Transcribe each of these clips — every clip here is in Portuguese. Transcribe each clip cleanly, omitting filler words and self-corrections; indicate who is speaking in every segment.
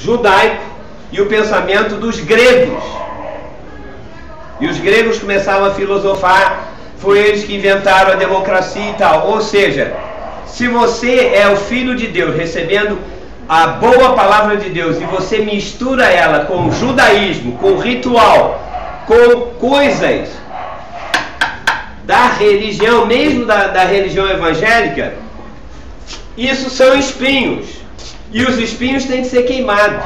Speaker 1: judaico e o pensamento dos gregos. E os gregos começavam a filosofar, foi eles que inventaram a democracia e tal. Ou seja, se você é o Filho de Deus, recebendo a boa palavra de Deus, e você mistura ela com o judaísmo, com o ritual, com coisas da religião, mesmo da religião evangélica, isso são espinhos. E os espinhos têm que ser queimados.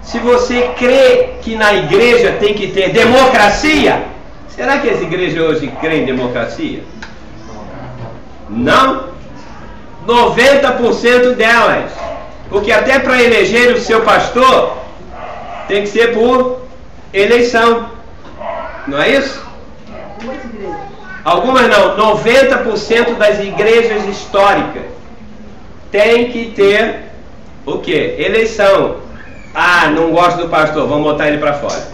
Speaker 1: Se você crê que na igreja tem que ter democracia, será que as igrejas hoje creem em democracia? Não. 90% delas. Porque até para eleger o seu pastor, tem que ser por eleição. Não é isso? Algumas não. 90% das igrejas históricas tem que ter o quê? Eleição. Ah, não gosto do pastor, vamos botar ele para fora.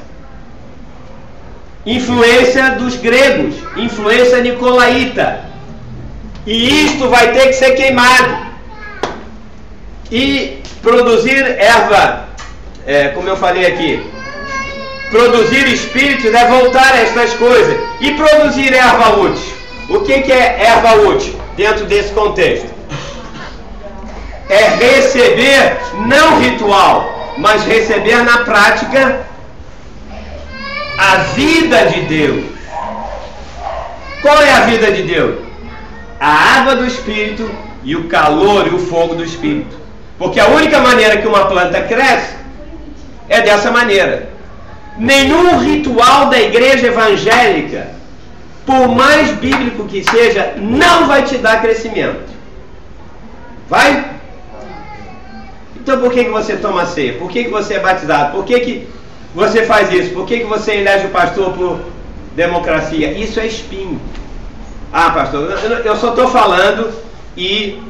Speaker 1: Influência dos gregos, influência nicolaíta. E isto vai ter que ser queimado. E produzir erva, como eu falei aqui, produzir espíritos é voltar a estas coisas. E produzir erva útil. O que é erva útil dentro desse contexto? É receber, não ritual, mas receber na prática a vida de Deus. Qual é a vida de Deus? A água do Espírito e o calor e o fogo do Espírito. Porque a única maneira que uma planta cresce é dessa maneira. Nenhum ritual da igreja evangélica, por mais bíblico que seja, não vai te dar crescimento. Vai? Então por que você toma ceia? Por que você é batizado? Por que você faz isso? Por que você elege o pastor por democracia? Isso é espinho. Ah, pastor, eu só estou falando e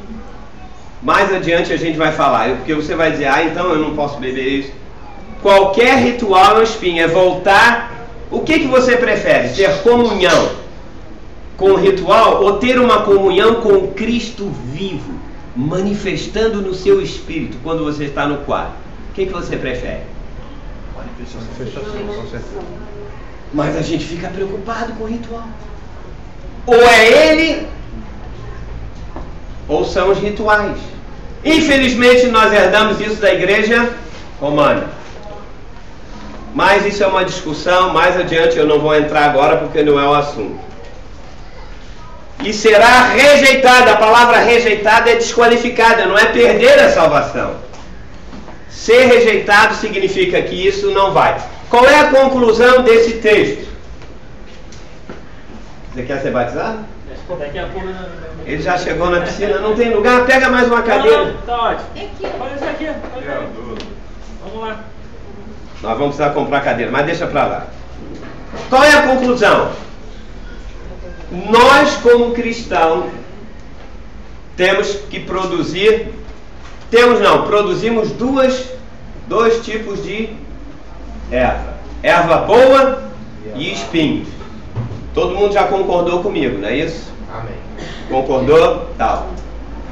Speaker 1: mais adiante a gente vai falar. Porque você vai dizer, então eu não posso beber isso. Qualquer ritual é um espinho, é voltar. O que você prefere? Ter comunhão com o ritual ou ter uma comunhão com o Cristo vivo, manifestando no seu espírito quando você está no quadro? O que você prefere? Manifestação. Mas a gente fica preocupado com o ritual. Ou é ele, ou são os rituais. Infelizmente nós herdamos isso da igreja romana. Mas isso é uma discussão, mais adiante eu não vou entrar agora porque não é o assunto. E será rejeitada, a palavra rejeitada é desqualificada, não é perder a salvação. Ser rejeitado significa que isso não vai. Qual é a conclusão desse texto? Você quer ser batizado? Ele já chegou na piscina, não tem lugar, pega mais uma cadeira.
Speaker 2: Não, tá ótimo. Olha isso aqui, vamos lá.
Speaker 1: Nós vamos precisar comprar cadeira, mas deixa pra lá. Qual é a conclusão? Nós, como cristãos, temos que produzir, produzimos dois tipos de erva. Erva boa e espinhos. Todo mundo já concordou comigo, não é isso?
Speaker 3: Amém.
Speaker 1: Concordou? Tal.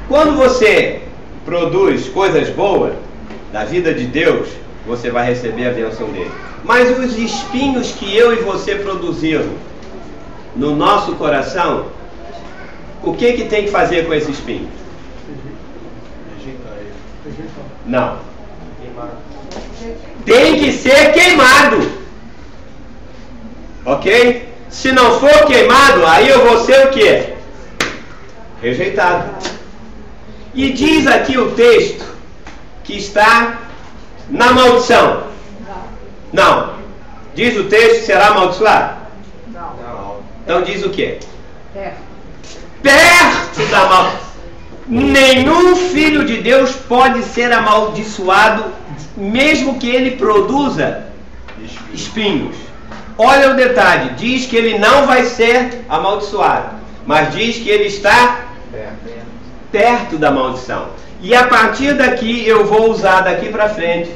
Speaker 1: Quando você produz coisas boas da vida de Deus, você vai receber a bênção dele. Mas os espinhos que eu e você produzimos no nosso coração, o que tem que fazer com esse espinho?
Speaker 3: Rejeitar ele.
Speaker 1: Não.
Speaker 3: Queimado.
Speaker 1: Tem que ser queimado. Ok? Se não for queimado, aí eu vou ser o quê? Rejeitado. E diz aqui o texto que está na maldição. Não. Diz o texto que será amaldiçoado?
Speaker 3: Não.
Speaker 1: Então diz o quê? Perto da maldição. Nenhum filho de Deus pode ser amaldiçoado, mesmo que ele produza espinhos. Olha o detalhe, diz que ele não vai ser amaldiçoado, mas diz que ele está perto da maldição. E a partir daqui eu vou usar daqui para frente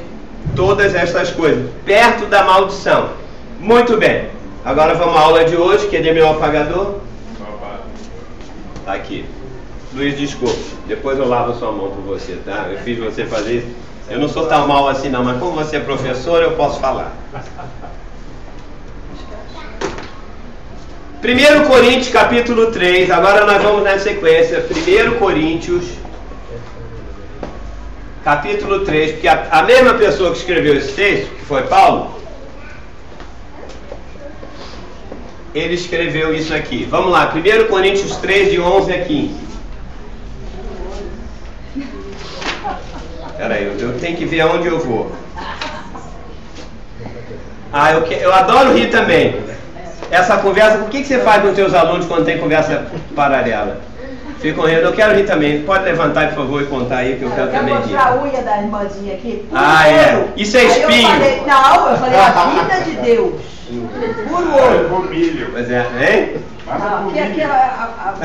Speaker 1: todas estas coisas, perto da maldição. Muito bem, agora vamos à aula de hoje. Cadê meu apagador? Tá aqui. Luiz, desculpe, depois eu lavo sua mão por você, tá? Eu fiz você fazer isso, Eu não sou tão mal assim não, mas como você é professor, eu posso falar. 1 Coríntios capítulo 3, agora nós vamos na sequência. 1 Coríntios capítulo 3, porque a mesma pessoa que escreveu esse texto, que foi Paulo, ele escreveu isso aqui. Vamos lá, 1 Coríntios 3, de 11 a 15. Peraí, eu tenho que ver aonde eu vou. Eu adoro rir também. Essa conversa, o que você faz com os seus alunos quando tem conversa paralela? Ficam rindo, eu quero rir também. Pode levantar, por favor, e contar aí, que eu quero também rir.
Speaker 4: Eu vou mostrar a unha da irmãzinha aqui.
Speaker 1: Isso é espinho.
Speaker 4: Eu falei a vida de Deus. Puro ouro.
Speaker 3: Milho.
Speaker 1: Pois é, hein?
Speaker 4: Não, aqui é aquela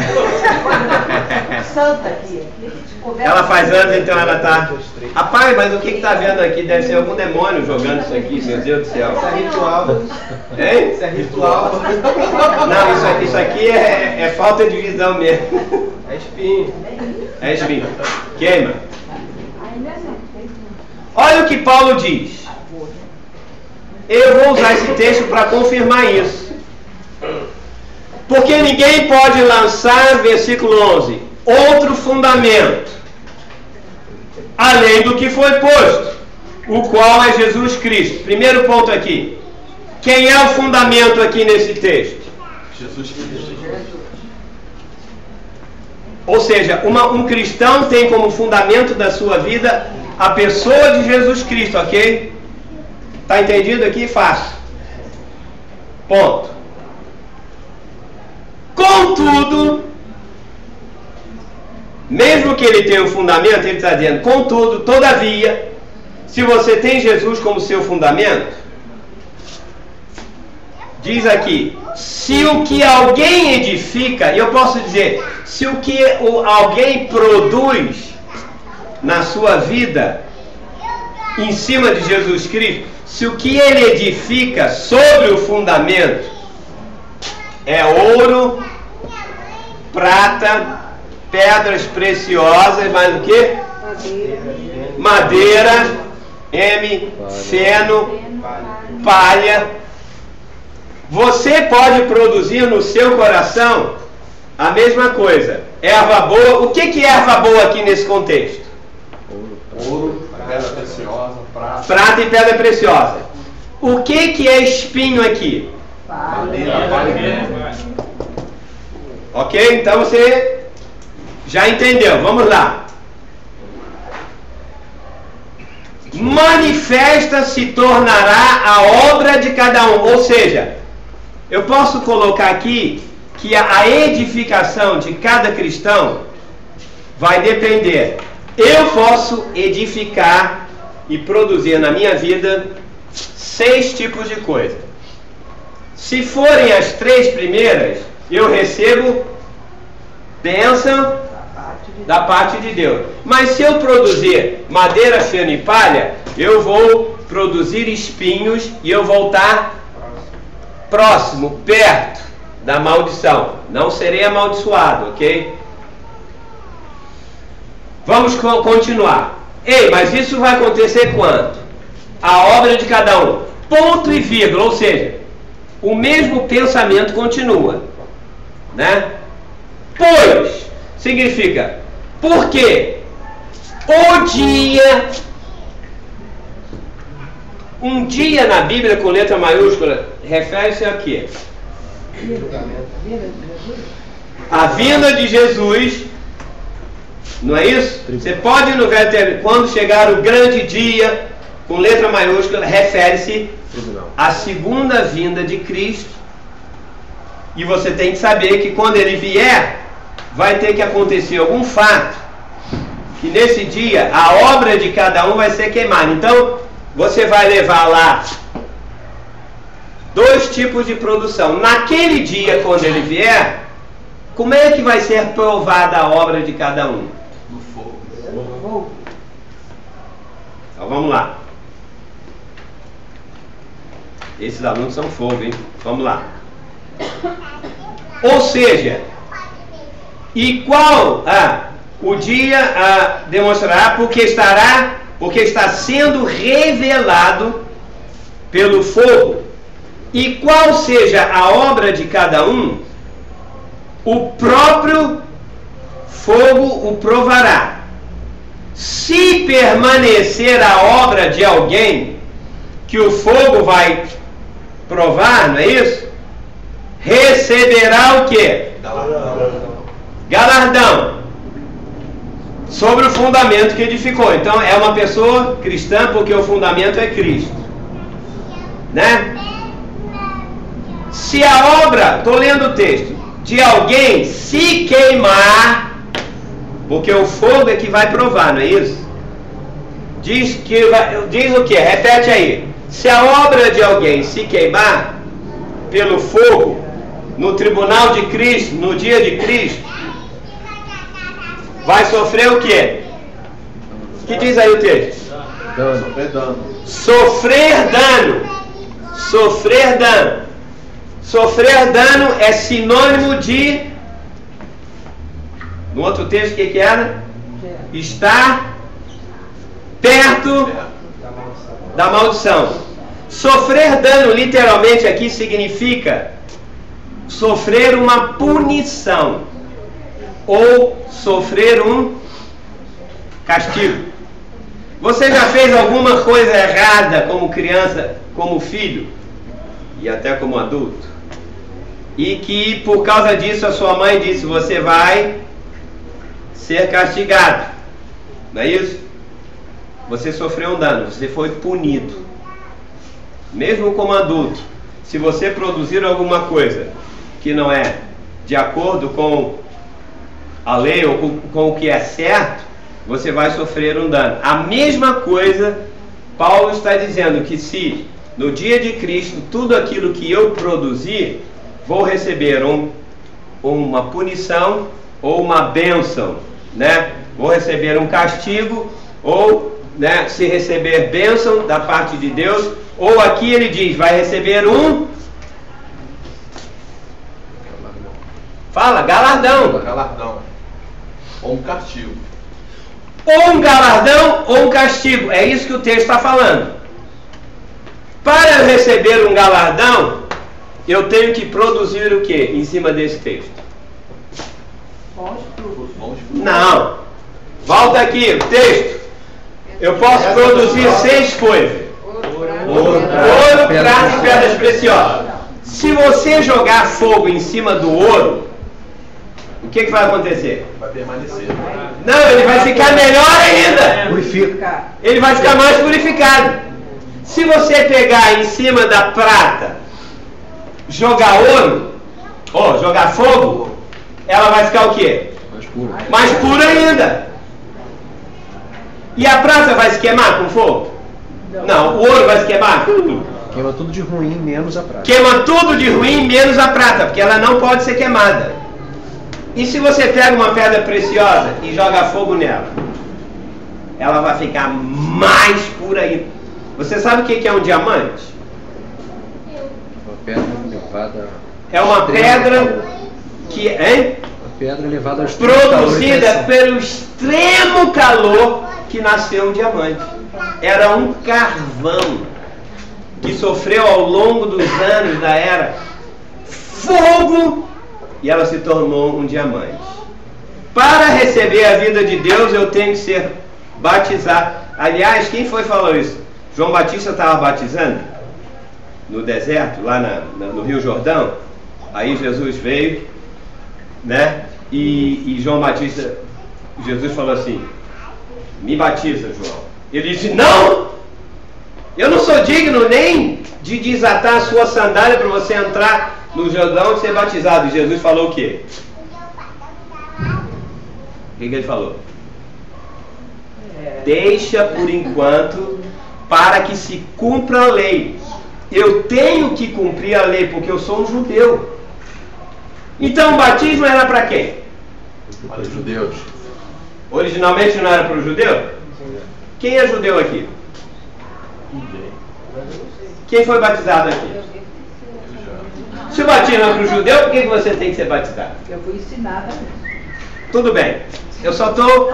Speaker 4: santa aqui.
Speaker 1: Ela faz anos, então ela tá... Rapaz, mas o que tá vendo aqui? Deve ser algum demônio jogando isso aqui, meu Deus do céu.
Speaker 3: Isso é ritual.
Speaker 1: Hein?
Speaker 3: Isso é ritual.
Speaker 1: Não, isso aqui é falta de visão mesmo.
Speaker 3: É espinho.
Speaker 1: É espinho. Queima. Olha o que Paulo diz. Eu vou usar esse texto para confirmar isso. Porque ninguém pode lançar, versículo 11, outro fundamento, além do que foi posto, o qual é Jesus Cristo. Primeiro ponto aqui. Quem é o fundamento aqui nesse texto?
Speaker 3: Jesus Cristo.
Speaker 1: Ou seja, um cristão tem como fundamento da sua vida a pessoa de Jesus Cristo, ok? Está entendido aqui? Fácil. Ponto. Contudo, mesmo que ele tenha um fundamento, ele está dizendo, contudo, todavia, se você tem Jesus como seu fundamento, diz aqui, se o que alguém edifica, e eu posso dizer, se o que alguém produz na sua vida, em cima de Jesus Cristo, se o que ele edifica sobre o fundamento é ouro, prata, pedras preciosas, mais o que? Madeira, feno, palha. Você pode produzir no seu coração a mesma coisa. Erva boa. O que é erva boa aqui nesse contexto?
Speaker 3: Ouro, pedra preciosa, prata.
Speaker 1: Prata e pedra preciosa. O que é espinho aqui?
Speaker 3: Madeira.
Speaker 1: Ok? Então você já entendeu. Vamos lá. Manifesta se tornará a obra de cada um. Ou seja, eu posso colocar aqui que a edificação de cada cristão vai depender. Eu posso edificar e produzir na minha vida 6 tipos de coisa. Se forem as 3 primeiras, eu recebo bênção da parte de Deus. Mas se eu produzir madeira, feno e palha, eu vou produzir espinhos e eu vou estar próximo, perto da maldição. Não serei amaldiçoado, ok? Vamos continuar. Ei, mas isso vai acontecer quando? A obra de cada um. Ponto e vírgula, ou seja, o mesmo pensamento continua, né? Pois, significa, porque o dia, um dia na Bíblia com letra maiúscula, refere-se a quê? A vinda de Jesus, não é isso? Você pode ir no Velho Testamento, quando chegar o grande dia, com letra maiúscula, refere-se à segunda vinda de Cristo. E você tem que saber que quando ele vier, vai ter que acontecer algum fato, que nesse dia a obra de cada um vai ser queimada. Então, você vai levar lá 2 tipos de produção. Naquele dia, quando ele vier, como é que vai ser provada a obra de cada um?
Speaker 3: No fogo.
Speaker 1: Então vamos lá. Esses alunos são fogo, hein? Vamos lá. Ou seja, e qual o dia demonstrará, porque estará Porque está sendo revelado pelo fogo. E qual seja a obra de cada um, o próprio fogo o provará. Se permanecer a obra de alguém, que o fogo vai provar, não é isso? Receberá o quê? Galardão. Sobre o fundamento que edificou. Então é uma pessoa cristã porque o fundamento é Cristo. Né? Se a obra, estou lendo o texto, de alguém se queimar, porque o fogo é que vai provar, não é isso? Diz o que? Repete aí. Se a obra de alguém se queimar pelo fogo, no tribunal de Cristo, no dia de Cristo, vai sofrer o quê? O que diz aí o texto?
Speaker 3: Dano.
Speaker 1: Sofrer dano. Sofrer dano. Sofrer dano é sinônimo de... No outro texto, o que era? Estar perto da maldição. Sofrer dano, literalmente, aqui significa sofrer uma punição ou sofrer um castigo. Você já fez alguma coisa errada como criança, como filho e até como adulto? E que por causa disso a sua mãe disse: você vai ser castigado, não é isso? Você sofreu um dano, você foi punido. Mesmo como adulto, se você produzir alguma coisa que não é de acordo com a lei ou com o que é certo, você vai sofrer um dano. A mesma coisa Paulo está dizendo, que se no dia de Cristo tudo aquilo que eu produzir, vou receber uma punição ou uma bênção, né? Vou receber um castigo ou, né, se receber bênção da parte de Deus, ou aqui ele diz, vai receber um... Fala, galardão.
Speaker 3: Galardão. Ou um castigo.
Speaker 1: Ou um galardão ou um castigo. É isso que o texto está falando. Para receber um galardão, eu tenho que produzir o que em cima desse texto?
Speaker 4: Bons frutos.
Speaker 1: Não. Volta aqui, o texto. Eu posso produzir 6 coisas. Ouro, prata e pedras preciosas. Se você jogar fogo em cima do ouro, o que vai acontecer?
Speaker 3: Vai permanecer.
Speaker 1: Não, ele vai ficar melhor ainda.
Speaker 2: Purifica.
Speaker 1: Ele vai ficar mais purificado. Se você pegar em cima da prata, jogar ouro, ou jogar fogo, ela vai ficar o quê?
Speaker 3: Mais puro.
Speaker 1: Mais pura ainda. E a prata vai se queimar com fogo? Não. O ouro vai se queimar?
Speaker 5: Queima tudo de ruim, menos a prata.
Speaker 1: Queima tudo de ruim, menos a prata, porque ela não pode ser queimada. E se você pega uma pedra preciosa e joga fogo nela, ela vai ficar mais pura ainda. Você sabe o que é um diamante?
Speaker 5: Uma pedra elevada.
Speaker 1: É uma pedra que é
Speaker 5: Uma pedra elevada ao extremo calor e
Speaker 1: produzida
Speaker 5: pressão.
Speaker 1: pelo extremo calor que nasceu um diamante. Era um carvão que sofreu ao longo dos anos da era fogo e ela se tornou um diamante. Para receber a vida de Deus eu tenho que ser batizado. Aliás, quem foi que falou isso? João Batista estava batizando no deserto, lá no Rio Jordão. Aí Jesus veio, né? E João Batista, Jesus falou assim: me batiza, João. Ele disse: não, eu não sou digno nem de desatar a sua sandália para você entrar no Jordão e ser batizado. E Jesus falou o quê? O que ele falou? Deixa por enquanto, para que se cumpra a lei. Eu tenho que cumprir a lei, porque eu sou um judeu. Então o batismo era para quem?
Speaker 3: Para os judeus.
Speaker 1: Originalmente não era para o judeu? Quem é judeu aqui? Quem foi batizado aqui? Se o batismo é para o judeu, por que você tem que ser batizado?
Speaker 4: Eu fui ensinada.
Speaker 1: Tudo bem. Eu só estou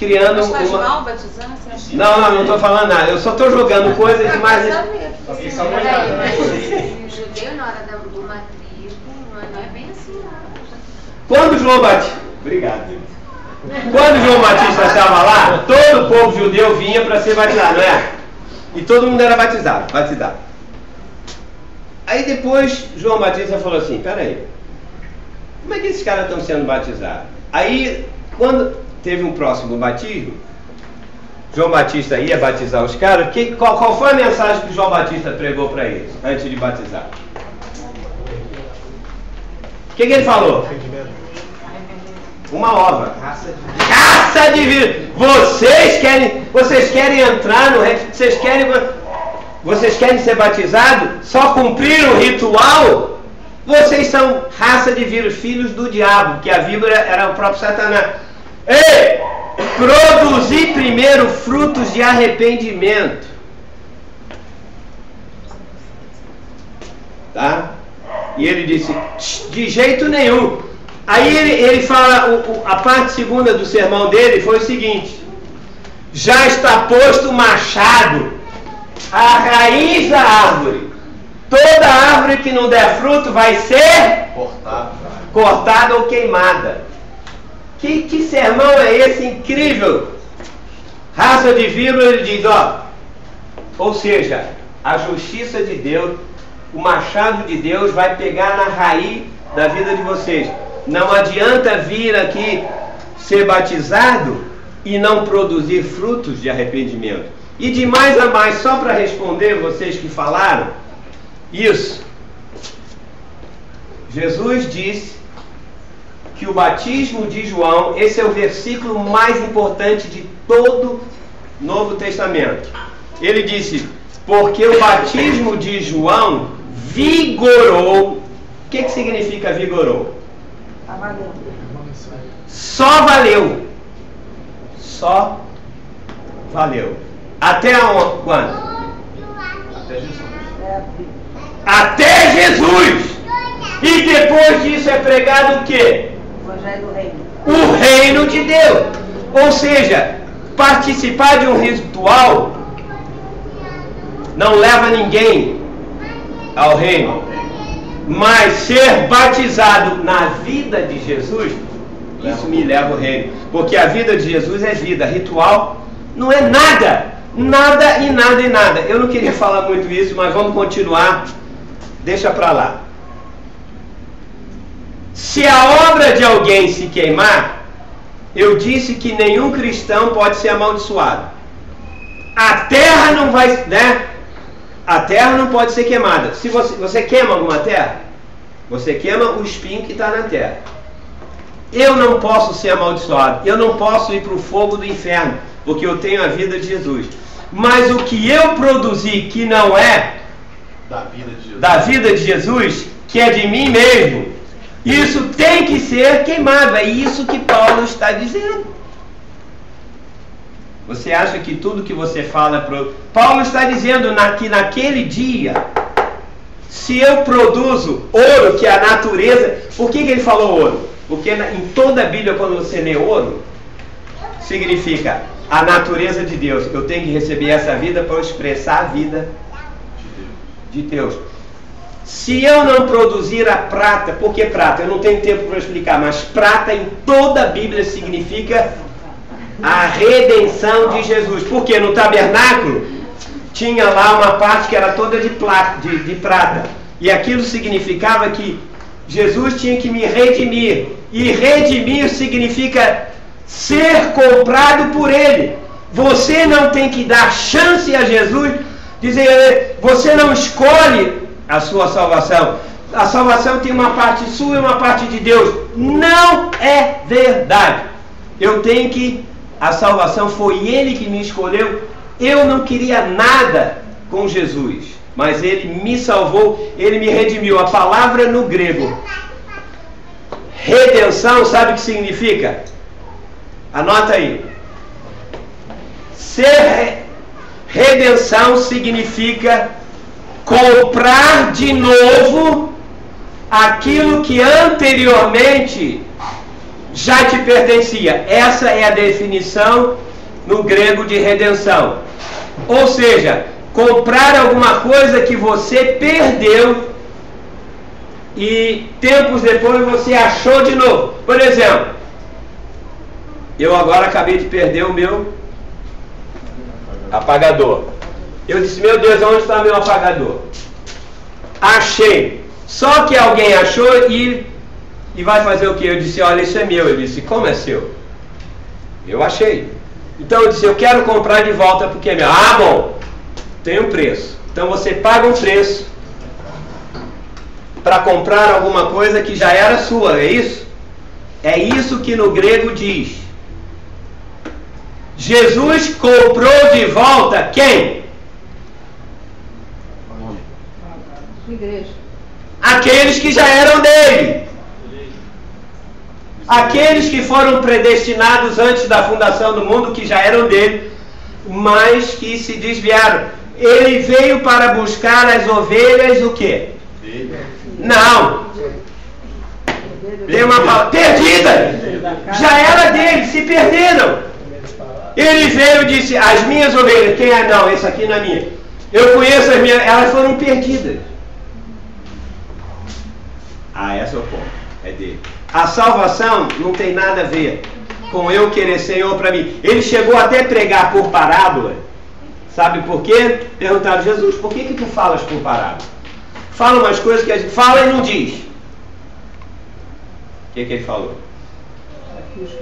Speaker 1: criando
Speaker 6: Mas faz
Speaker 1: uma...
Speaker 6: mal batizar? Você acha?
Speaker 1: Não estou falando nada. Eu só estou jogando coisas demais.
Speaker 6: Mas o judeu, na hora do batismo, não é bem assim, não.
Speaker 1: Quando João Batista... Obrigado, Deus. Quando João Batista estava lá, todo o povo judeu vinha para ser batizado, não é? E todo mundo era batizado. Aí depois João Batista falou assim, peraí, como é que esses caras estão sendo batizados? Aí, quando teve um próximo batismo, João Batista ia batizar os caras, qual foi a mensagem que João Batista pregou para eles, antes de batizar? O que ele falou? Uma obra. Raça divina. Vocês querem entrar no reino? Vocês querem ser batizados? Só cumprir o ritual? Vocês são raça de vírus, filhos do diabo, que a víbora era o próprio Satanás. Ei! Produzir primeiro frutos de arrependimento. Tá? E ele disse, de jeito nenhum. Aí ele fala, a parte segunda do sermão dele foi o seguinte: já está posto o machado à raiz da árvore. Toda árvore que não der fruto vai ser cortada ou queimada. Que sermão é esse incrível? Raça de vírus, ele diz, ou seja, a justiça de Deus, o machado de Deus vai pegar na raiz da vida de vocês. Não adianta vir aqui ser batizado e não produzir frutos de arrependimento. E de mais a mais, só para responder vocês que falaram isso, Jesus disse que o batismo de João, esse é o versículo mais importante de todo o Novo Testamento. Ele disse, porque o batismo de João vigorou. O que significa vigorou? Só valeu. Até quando? Até Jesus. E depois disso é pregado o quê? O reino de Deus. Ou seja, participar de um ritual não leva ninguém ao reino. Mas ser batizado na vida de Jesus, isso me leva ao reino. Porque a vida de Jesus é vida. Ritual não é nada. Nada e nada e nada. Eu não queria falar muito isso, mas vamos continuar. Deixa pra lá. Se a obra de alguém se queimar, eu disse que nenhum cristão pode ser amaldiçoado. A terra não vai, né? A terra não pode ser queimada. Se você queima alguma terra, você queima o espinho que está na terra. Eu não posso ser amaldiçoado. Eu não posso ir para o fogo do inferno, porque eu tenho a vida de Jesus. Mas o que eu produzi que não é da vida de Jesus, que é de mim mesmo, isso tem que ser queimado. É isso que Paulo está dizendo. Você acha que tudo que você fala... Paulo está dizendo que naquele dia, se eu produzo ouro, que é a natureza... Por que ele falou ouro? Porque em toda a Bíblia, quando você lê ouro, significa a natureza de Deus. Eu tenho que receber essa vida para eu expressar a vida de Deus. Se eu não produzir a prata... Por que prata? Eu não tenho tempo para explicar, mas prata em toda a Bíblia significa... a redenção de Jesus. Porque no tabernáculo tinha lá uma parte que era toda de prata. E aquilo significava que Jesus tinha que me redimir. E redimir significa ser comprado por Ele. Você não tem que dar chance a Jesus, dizer, você não escolhe a sua salvação. A salvação tem uma parte sua e uma parte de Deus. Não é verdade. Eu tenho que... A salvação foi Ele que me escolheu. Eu não queria nada com Jesus, mas Ele me salvou, Ele me redimiu. A palavra no grego, redenção, sabe o que significa? Anota aí. Redenção significa comprar de novo aquilo que anteriormente já te pertencia. Essa é a definição no grego de redenção. Ou seja, comprar alguma coisa que você perdeu e tempos depois você achou de novo. Por exemplo, eu agora acabei de perder o meu apagador. Eu disse, meu Deus, onde está meu apagador? Achei. Só que alguém achou e vai fazer o quê? Eu disse, olha, isso é meu. Ele disse, como é seu? Eu achei. Então eu disse, eu quero comprar de volta porque é meu. Ah, bom, tem um preço. Então você paga um preço para comprar alguma coisa que já era sua, é isso? É isso que no grego diz. Jesus comprou de volta quem?
Speaker 4: Igreja.
Speaker 1: Aqueles que já eram dele. Aqueles que foram predestinados antes da fundação do mundo, que já eram dele, mas que se desviaram. Ele veio para buscar as ovelhas, o quê?
Speaker 3: Dele.
Speaker 1: Não. Tem uma palavra. Perdida! Já era dele, se perderam. Ele veio e disse, as minhas ovelhas, quem é? Não, esse aqui não é minha. Eu conheço as minhas, elas foram perdidas. Ah, esse é o ponto, é dele. A salvação não tem nada a ver com eu querer Senhor para mim. Ele chegou até a pregar por parábola. Sabe por quê? Perguntaram, Jesus, por que tu falas por parábola? Fala umas coisas que a gente fala e não diz. O que ele falou?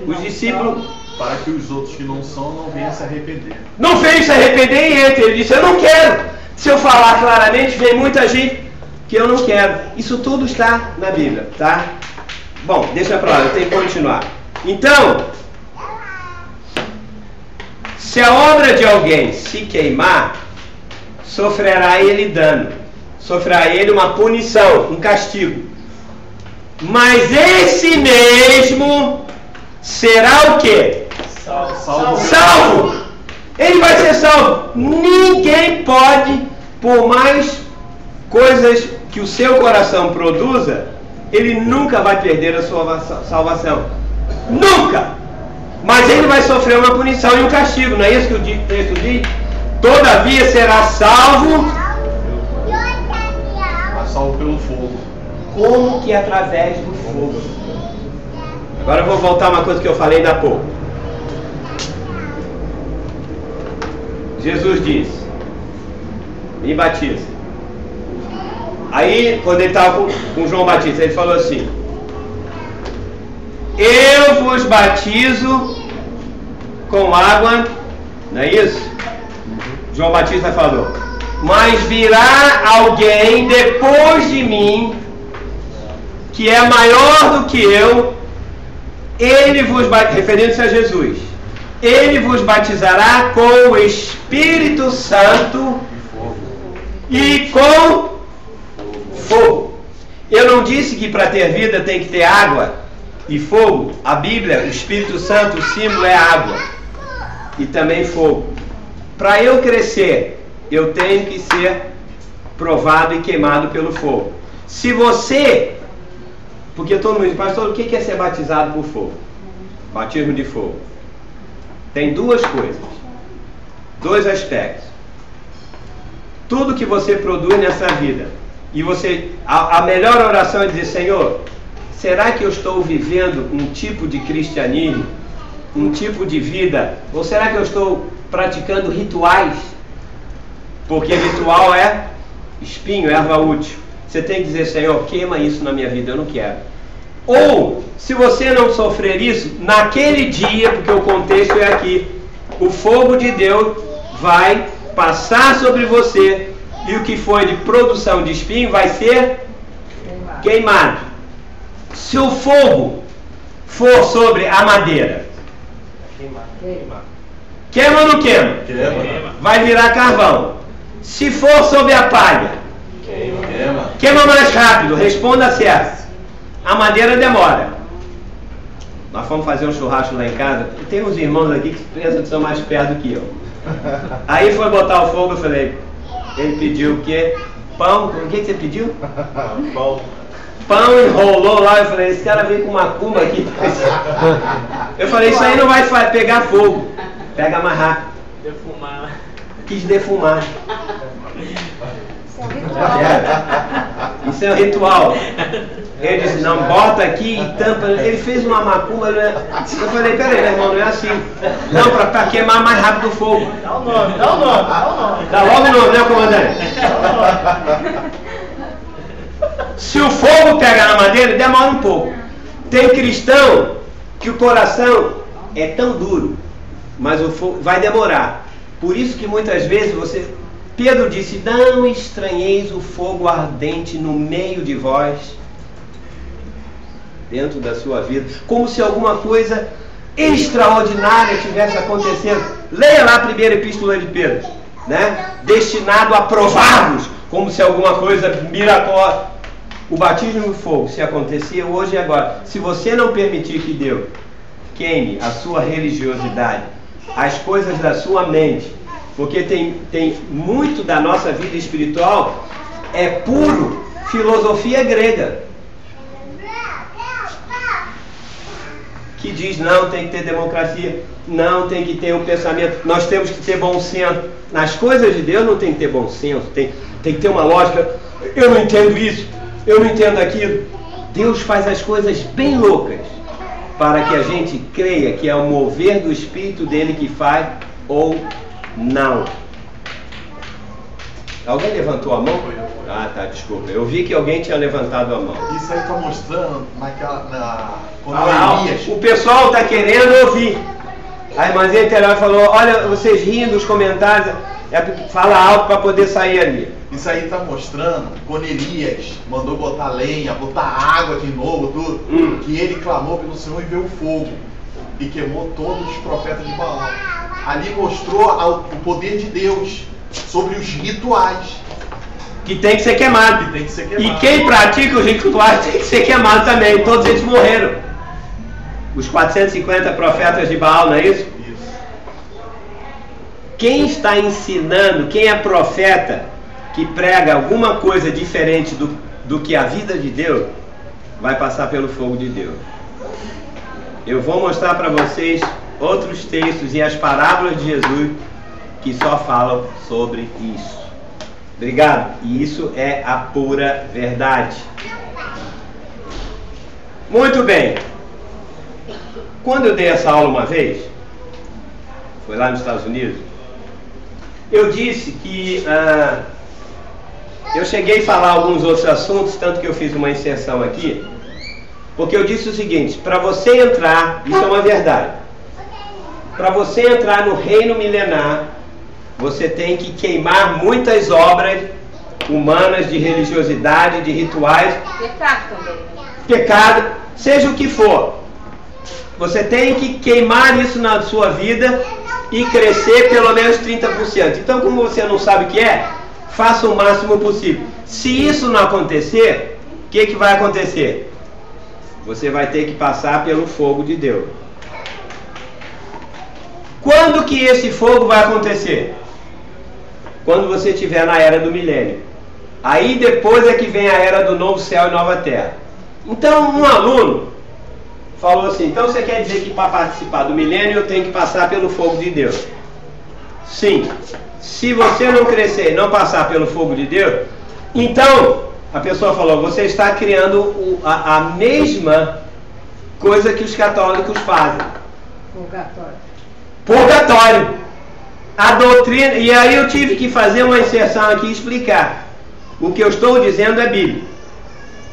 Speaker 1: Os discípulos...
Speaker 3: Para que os outros que não são não venham se arrepender.
Speaker 1: Não veio se arrepender e entra. Ele disse, eu não quero. Se eu falar claramente, vem muita gente que eu não quero. Isso tudo está na Bíblia, tá? Bom, deixa pra lá, eu tenho que continuar. Então, se a obra de alguém se queimar, sofrerá ele dano. Sofrerá ele uma punição, um castigo. Mas esse mesmo será o quê? Salvo! Ele vai ser salvo. Ninguém pode, por mais coisas que o seu coração produza, ele nunca vai perder a sua salvação. Nunca! Mas ele vai sofrer uma punição e um castigo. Não é isso que o texto diz? Todavia será salvo.
Speaker 3: Mas salvo pelo fogo.
Speaker 1: Como que através do fogo? Agora eu vou voltar a uma coisa que eu falei ainda há pouco. Jesus disse, me batiza. Aí, quando ele estava com João Batista, ele falou assim, eu vos batizo com água, não é isso? João Batista falou, mas virá alguém depois de mim, que é maior do que eu, ele vos batizará, referindo-se a Jesus, ele vos batizará com o Espírito Santo e com fogo. Eu não disse que para ter vida tem que ter água e fogo. A Bíblia, o Espírito Santo, o símbolo é água e também fogo. Para eu crescer, eu tenho que ser provado e queimado pelo fogo. Se você, porque todo mundo diz, pastor, o que é ser batizado por fogo? Batismo de fogo. Tem duas coisas, dois aspectos. Tudo que você produz nessa vida, e você, a melhor oração é dizer, Senhor, será que eu estou vivendo um tipo de cristianismo, um tipo de vida, ou será que eu estou praticando rituais? Porque ritual é espinho, erva útil. Você tem que dizer, Senhor, queima isso na minha vida, eu não quero. Ou, se você não sofrer isso, naquele dia, porque o contexto é aqui, o fogo de Deus vai passar sobre você e o que foi de produção de espinho vai ser queimado. Se o fogo for sobre a madeira, queima ou não queima?
Speaker 3: Queima.
Speaker 1: Vai virar carvão. Se for sobre a palha,
Speaker 3: Queima.
Speaker 1: queima mais rápido, responda certo. A madeira demora. Nós fomos fazer um churrasco lá em casa. E tem uns irmãos aqui que pensam que são mais perto do que eu. Aí foi botar o fogo, eu falei, ele pediu o quê? Pão? O que você pediu?
Speaker 3: Pão.
Speaker 1: pão, enrolou lá. Eu falei, esse cara veio com macumba aqui. Eu falei, isso aí não vai pegar fogo. Pega mais rápido.
Speaker 2: Defumar.
Speaker 1: Quis defumar. Isso é um ritual. Ele disse, não, bota aqui e tampa. Ele fez uma macumba. Né? Eu falei, peraí, meu irmão, não é assim. Não, pra queimar mais rápido o fogo.
Speaker 2: Dá o nome, dá o nome, dá o nome.
Speaker 1: Dá logo o nome, né, comandante? Se o fogo pegar na madeira, demora um pouco. Tem cristão que o coração é tão duro, mas o fogo vai demorar. Por isso que muitas vezes Pedro disse, não estranheis o fogo ardente no meio de vós, dentro da sua vida, como se alguma coisa extraordinária estivesse acontecendo. Leia lá a primeira epístola de Pedro, né? Destinado a provar-vos, como se alguma coisa miraculosa. O batismo no fogo, se acontecia hoje e agora, se você não permitir que Deus queime a sua religiosidade, as coisas da sua mente, porque tem muito da nossa vida espiritual é puro filosofia grega, que diz não, tem que ter democracia, não, tem que ter um pensamento, nós temos que ter bom senso. Nas coisas de Deus não tem que ter bom senso, tem que ter uma lógica. Eu não entendo isso, eu não entendo aquilo. Deus faz as coisas bem loucas para que a gente creia que é o mover do Espírito dele que faz ou não. Alguém levantou a mão? Ah, tá, desculpa. Eu vi que alguém tinha levantado a mão.
Speaker 3: Isso aí tá mostrando quando Elias...
Speaker 1: O pessoal está querendo ouvir. A irmãzinha Terá falou, olha, vocês rindo dos comentários, fala alto para poder sair ali.
Speaker 3: Isso aí está mostrando quando Elias mandou botar lenha, botar água de novo, tudo, que ele clamou pelo Senhor e veio o fogo e queimou todos os profetas de Baal. Ali mostrou o poder de Deus sobre os rituais.
Speaker 1: Que tem que ser queimado.
Speaker 3: Que tem que ser queimado.
Speaker 1: E quem pratica os rituais tem que ser queimado também. Todos eles morreram. Os 450 profetas de Baal, não é isso?
Speaker 3: Isso.
Speaker 1: Quem está ensinando, quem é profeta, que prega alguma coisa diferente do que a vida de Deus, vai passar pelo fogo de Deus. Eu vou mostrar para vocês outros textos e as parábolas de Jesus que só falam sobre isso. Obrigado. E isso é a pura verdade. Muito bem. Quando eu dei essa aula uma vez, foi lá nos Estados Unidos, eu disse que eu cheguei a falar alguns outros assuntos, tanto que eu fiz uma inserção aqui, porque eu disse o seguinte, para você entrar, isso é uma verdade, para você entrar no reino milenar, você tem que queimar muitas obras humanas de religiosidade, de rituais.
Speaker 6: Pecado também.
Speaker 1: Pecado, seja o que for. Você tem que queimar isso na sua vida e crescer pelo menos 30%. Então, como você não sabe o que é, faça o máximo possível. Se isso não acontecer, o que vai acontecer? Você vai ter que passar pelo fogo de Deus. Quando que esse fogo vai acontecer? Quando você estiver na era do milênio. Aí depois é que vem a era do novo céu e nova terra. Então um aluno falou assim, então você quer dizer que para participar do milênio eu tenho que passar pelo fogo de Deus? Sim. Se você não crescer e não passar pelo fogo de Deus, então a pessoa falou, você está criando a mesma coisa que os católicos fazem.
Speaker 4: Purgatório.
Speaker 1: Purgatório. A doutrina, e aí eu tive que fazer uma inserção aqui e explicar. O que eu estou dizendo é bíblico.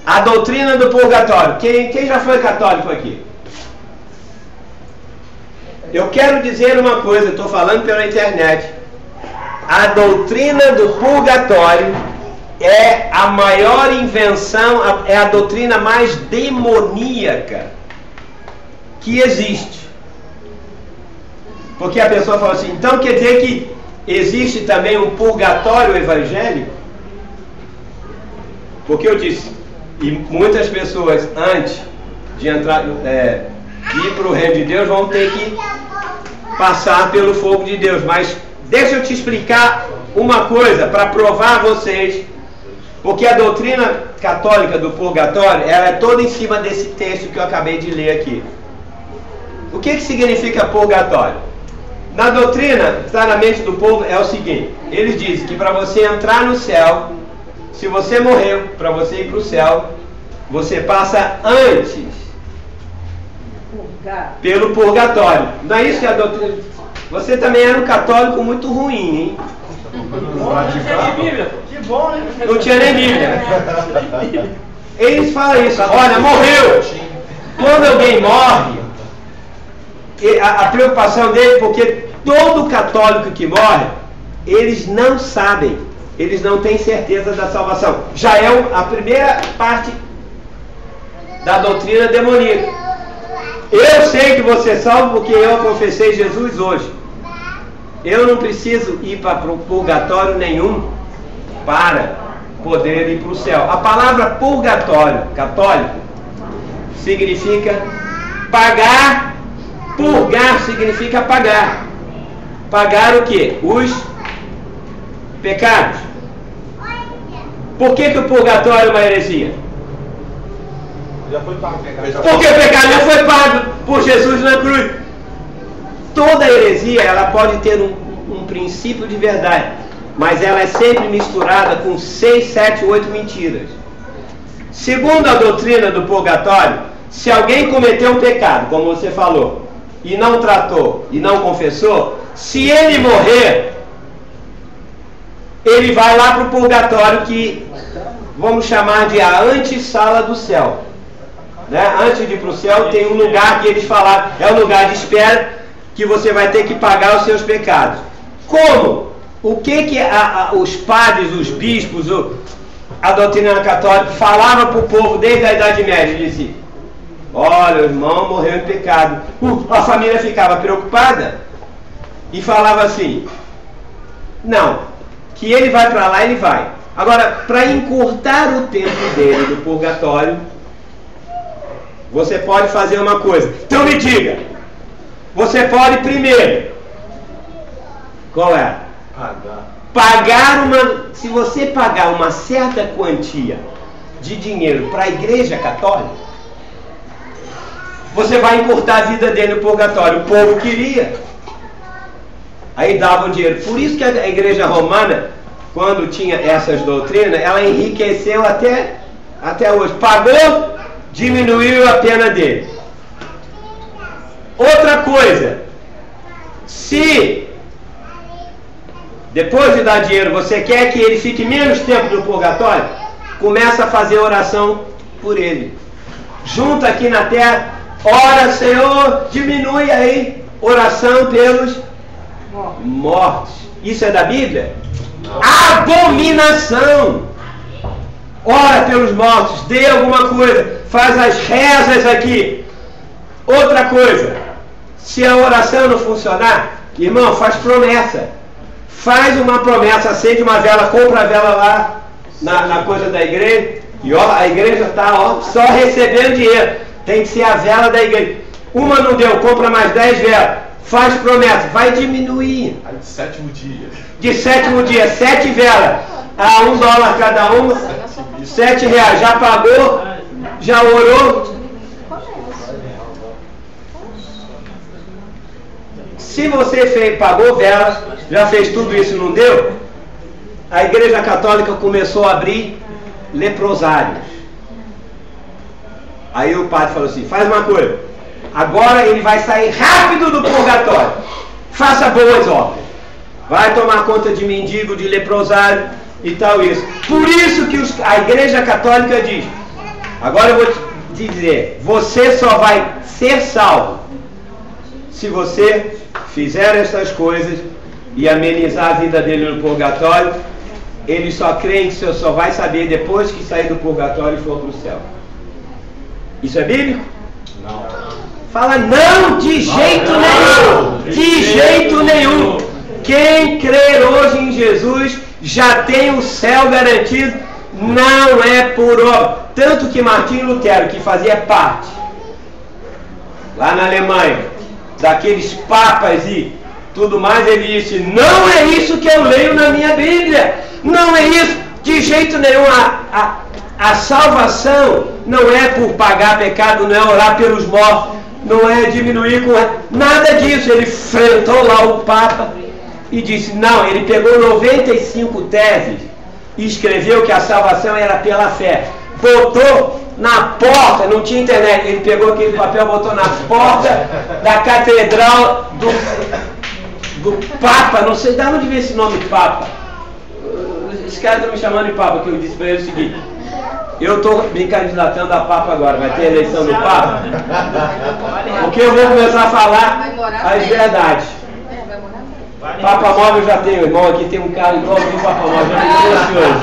Speaker 1: A doutrina do purgatório. Quem já foi católico aqui? Eu quero dizer uma coisa, estou falando pela internet. A doutrina do purgatório é a maior invenção, é a doutrina mais demoníaca que existe. Porque a pessoa fala assim, então quer dizer que existe também um purgatório evangélico? Porque eu disse, e muitas pessoas antes de entrar, de ir para o reino de Deus vão ter que passar pelo fogo de Deus. Mas deixa eu te explicar uma coisa para provar a vocês, Porque a doutrina católica do purgatório, ela é toda em cima desse texto que eu acabei de ler aqui. O que significa purgatório? Na doutrina, está na mente do povo, é o seguinte: eles dizem que para você entrar no céu, se você morreu, para você ir para o céu, você passa antes pelo purgatório. Não é isso que a doutrina... Você também era um católico muito ruim, hein?
Speaker 2: Não tinha nem Bíblia. Que bom, né?
Speaker 1: Não tinha nem Bíblia. Eles falam isso: olha, morreu. Quando alguém morre, a preocupação dele, porque todo católico que morre, eles não sabem, eles não têm certeza da salvação. Já é a primeira parte da doutrina demoníaca. Eu sei que você é salvo porque eu confessei Jesus hoje. Eu não preciso ir para purgatório nenhum para poder ir para o céu. A palavra purgatório, católico, significa pagar. Purgar significa pagar. Pagar o quê? Os pecados. Por que o purgatório é uma heresia?
Speaker 3: Já foi pago o pecado.
Speaker 1: Porque o pecado já foi pago por Jesus na cruz. Toda heresia, ela pode ter um princípio de verdade, mas ela é sempre misturada com 6, 7, 8 mentiras. Segundo a doutrina do purgatório, se alguém cometeu um pecado, como você falou, e não tratou, e não confessou, se ele morrer, ele vai lá para o purgatório, que vamos chamar de a antessala do céu. Né? Antes de ir para o céu, tem um lugar que eles falaram, é um lugar de espera, que você vai ter que pagar os seus pecados. Como? O que os padres, os bispos, a doutrina católica falava para o povo desde a Idade Média? Dizia: olha, o irmão morreu em pecado. A família ficava preocupada e falava assim: não, que ele vai para lá, ele vai. Agora, para encurtar o tempo dele no purgatório, você pode fazer uma coisa. Então me diga, você pode primeiro, qual é? Pagar uma... Se você pagar uma certa quantia de dinheiro para a igreja católica, você vai encurtar a vida dele no purgatório. O povo queria. Aí davam dinheiro. Por isso que a igreja romana, quando tinha essas doutrinas, ela enriqueceu até hoje. Pagou, diminuiu a pena dele. Outra coisa, se depois de dar dinheiro você quer que ele fique menos tempo no purgatório, começa a fazer oração por ele. Junta aqui na terra, ora, Senhor, diminui aí, oração pelos mortos. Isso é da Bíblia? Abominação! Ora pelos mortos, dê alguma coisa, faz as rezas aqui. Outra coisa, se a oração não funcionar, irmão, faz promessa. Faz uma promessa, acende uma vela, compra a vela lá na coisa da igreja, e ó, a igreja está só recebendo dinheiro. Tem que ser a vela da igreja. Uma não deu, compra mais 10 velas. Faz promessa, vai diminuir.
Speaker 3: Aí de sétimo dia.
Speaker 1: De sétimo dia, 7 velas, a $1 cada uma, R$7. Já pagou, já orou. Se você pagou velas, já fez tudo isso e não deu, a igreja católica começou a abrir leprosários. Aí o padre falou assim: faz uma coisa, agora ele vai sair rápido do purgatório, faça boas obras, vai tomar conta de mendigo, de leprosário e tal isso. Por isso que a igreja católica diz: agora eu vou te dizer, você só vai ser salvo se você fizer essas coisas e amenizar a vida dele no purgatório. Ele só crê que você só vai saber depois que sair do purgatório e for para o céu. Isso é bíblico?
Speaker 3: Não.
Speaker 1: Fala não, de jeito nenhum. De jeito nenhum. Quem crer hoje em Jesus já tem o céu garantido. Não é por obra. Tanto que Martinho Lutero, que fazia parte lá na Alemanha daqueles papas e tudo mais, ele disse: não é isso que eu leio na minha Bíblia, não é isso. De jeito nenhum. A salvação não é por pagar pecado, não é orar pelos mortos, não é diminuir com... Nada disso. Ele enfrentou lá o Papa e disse, não, ele pegou 95 teses e escreveu que a salvação era pela fé. Botou na porta, não tinha internet, ele pegou aquele papel, botou na porta da catedral do Papa, não sei de onde veio esse nome Papa. Esse cara está me chamando de Papa, que eu disse para ele o seguinte, eu estou me candidatando a Papa agora, vai ter eleição do Papa, porque eu vou começar a falar as verdades. Papa Móvel já tem, o irmão aqui tem um carro igual do Papa Móvel, já me trouxe hoje.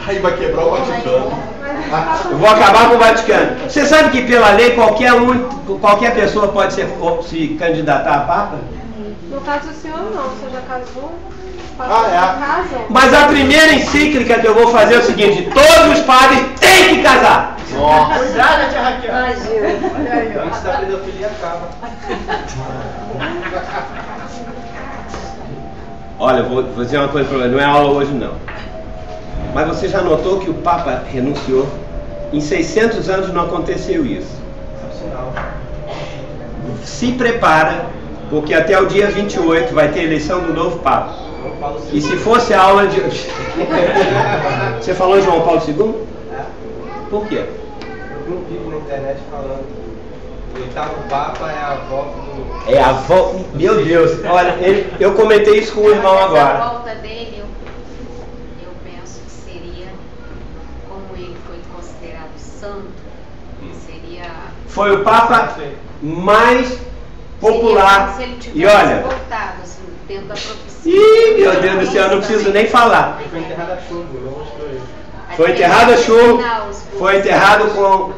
Speaker 3: Aí vai quebrar o Vaticano.
Speaker 1: Eu vou acabar com o Vaticano. Você sabe que pela lei qualquer pessoa pode se candidatar a Papa?
Speaker 7: No caso do senhor não, o senhor já casou?
Speaker 3: Casam.
Speaker 1: Mas a primeira encíclica que eu vou fazer é o seguinte, todos os padres têm que casar.
Speaker 3: Nossa.
Speaker 2: Cuidado, tia Raquel.
Speaker 4: Imagina.
Speaker 2: Olha aí, ó.
Speaker 5: Antes da pedofilia acaba.
Speaker 1: Olha, eu vou dizer uma coisa para você, não é aula hoje não. Mas você já notou que o Papa renunciou? Em 600 anos não aconteceu isso. Se prepara, porque até o dia 28 vai ter eleição do novo Papa. E se fosse a aula de... Você falou em João Paulo II? Por quê?
Speaker 5: Eu vi na internet falando que o oitavo Papa é a volta do...
Speaker 1: É a volta... Meu Deus, olha, eu comentei isso com o irmão agora.
Speaker 6: A volta dele, eu penso que seria, como ele foi considerado santo, seria...
Speaker 1: Foi o Papa mais popular.
Speaker 6: Se ele tivesse
Speaker 1: E olha...
Speaker 6: voltado, assim, dentro da profecia.
Speaker 1: Ih, meu Deus do céu, eu não preciso nem falar.
Speaker 5: Foi enterrado a chumbo, eu mostrou isso.
Speaker 1: Foi enterrado a chumbo, foi enterrado com...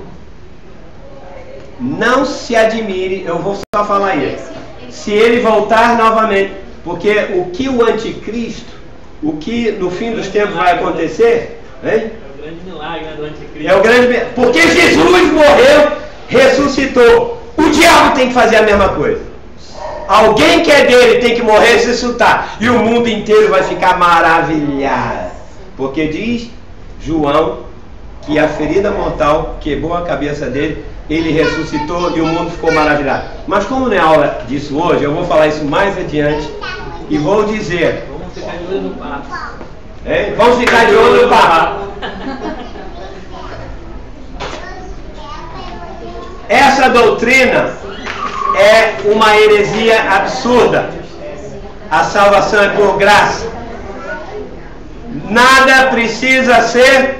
Speaker 1: Não se admire, eu vou só falar isso. Se ele voltar novamente, porque o que o anticristo, o que no fim dos tempos vai acontecer, hein?
Speaker 2: É o grande milagre, né, do anticristo.
Speaker 1: É o grande... Porque Jesus morreu, ressuscitou. O diabo tem que fazer a mesma coisa. Alguém que é dele tem que morrer e ressuscitar. E o mundo inteiro vai ficar maravilhado. Porque diz João que a ferida mortal quebrou a cabeça dele, ele ressuscitou e o mundo ficou maravilhado. Mas como não é aula disso hoje, eu vou falar isso mais adiante e vou dizer...
Speaker 2: Vamos ficar de olho no Papa.
Speaker 1: Hein? Vamos ficar de olho no Papa. Essa doutrina é uma heresia absurda. A salvação é por graça. Nada precisa ser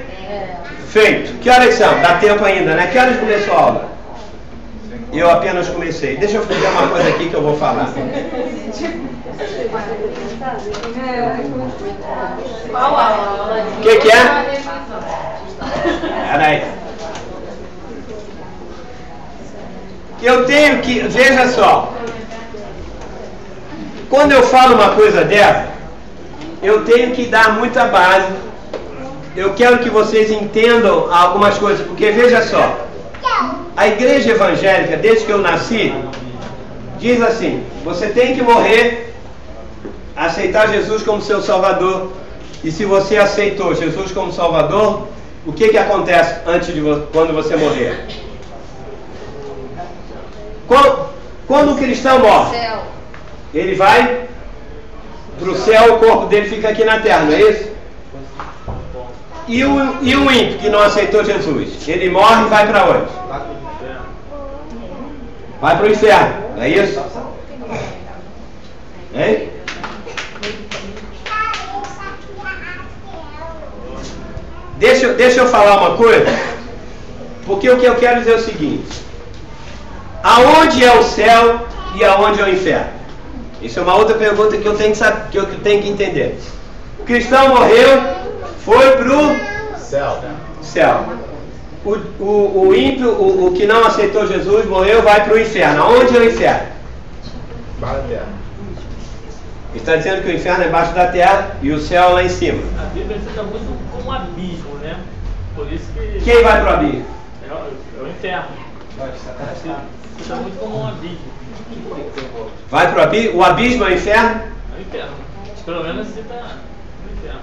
Speaker 1: feito. Que horas são? Dá tempo ainda, né? Que horas começou a aula? Eu apenas comecei. Deixa eu fazer uma coisa aqui que eu vou falar.
Speaker 6: Qual aula?
Speaker 1: O que é? Peraí. Eu tenho que... Veja só. Quando eu falo uma coisa dessa, eu tenho que dar muita base. Eu quero que vocês entendam algumas coisas, porque veja só. A igreja evangélica, desde que eu nasci, diz assim: você tem que morrer, aceitar Jesus como seu Salvador. E se você aceitou Jesus como Salvador, o que acontece antes de quando você morrer? Quando o cristão morre, ele vai para o céu, o corpo dele fica aqui na terra, não é isso? E o ímpio que não aceitou Jesus, ele morre e vai para onde? Vai para o inferno, não é isso? Hein? Deixa eu falar uma coisa, porque o que eu quero dizer é o seguinte: aonde é o céu e aonde é o inferno? Isso é uma outra pergunta que eu tenho que saber, que eu tenho que entender. O cristão morreu, foi pro céu. O ímpio, o que não aceitou Jesus, morreu, vai pro inferno. Aonde é o inferno? Está dizendo que o inferno é embaixo da terra e o céu é lá em cima.
Speaker 2: A Bíblia cita muito como um abismo, né? Por isso que...
Speaker 1: Quem vai pro abismo?
Speaker 2: É o inferno. Cita muito como um abismo.
Speaker 1: Vai pro abismo? O abismo é o inferno?
Speaker 2: É o inferno. Pelo menos cita inferno.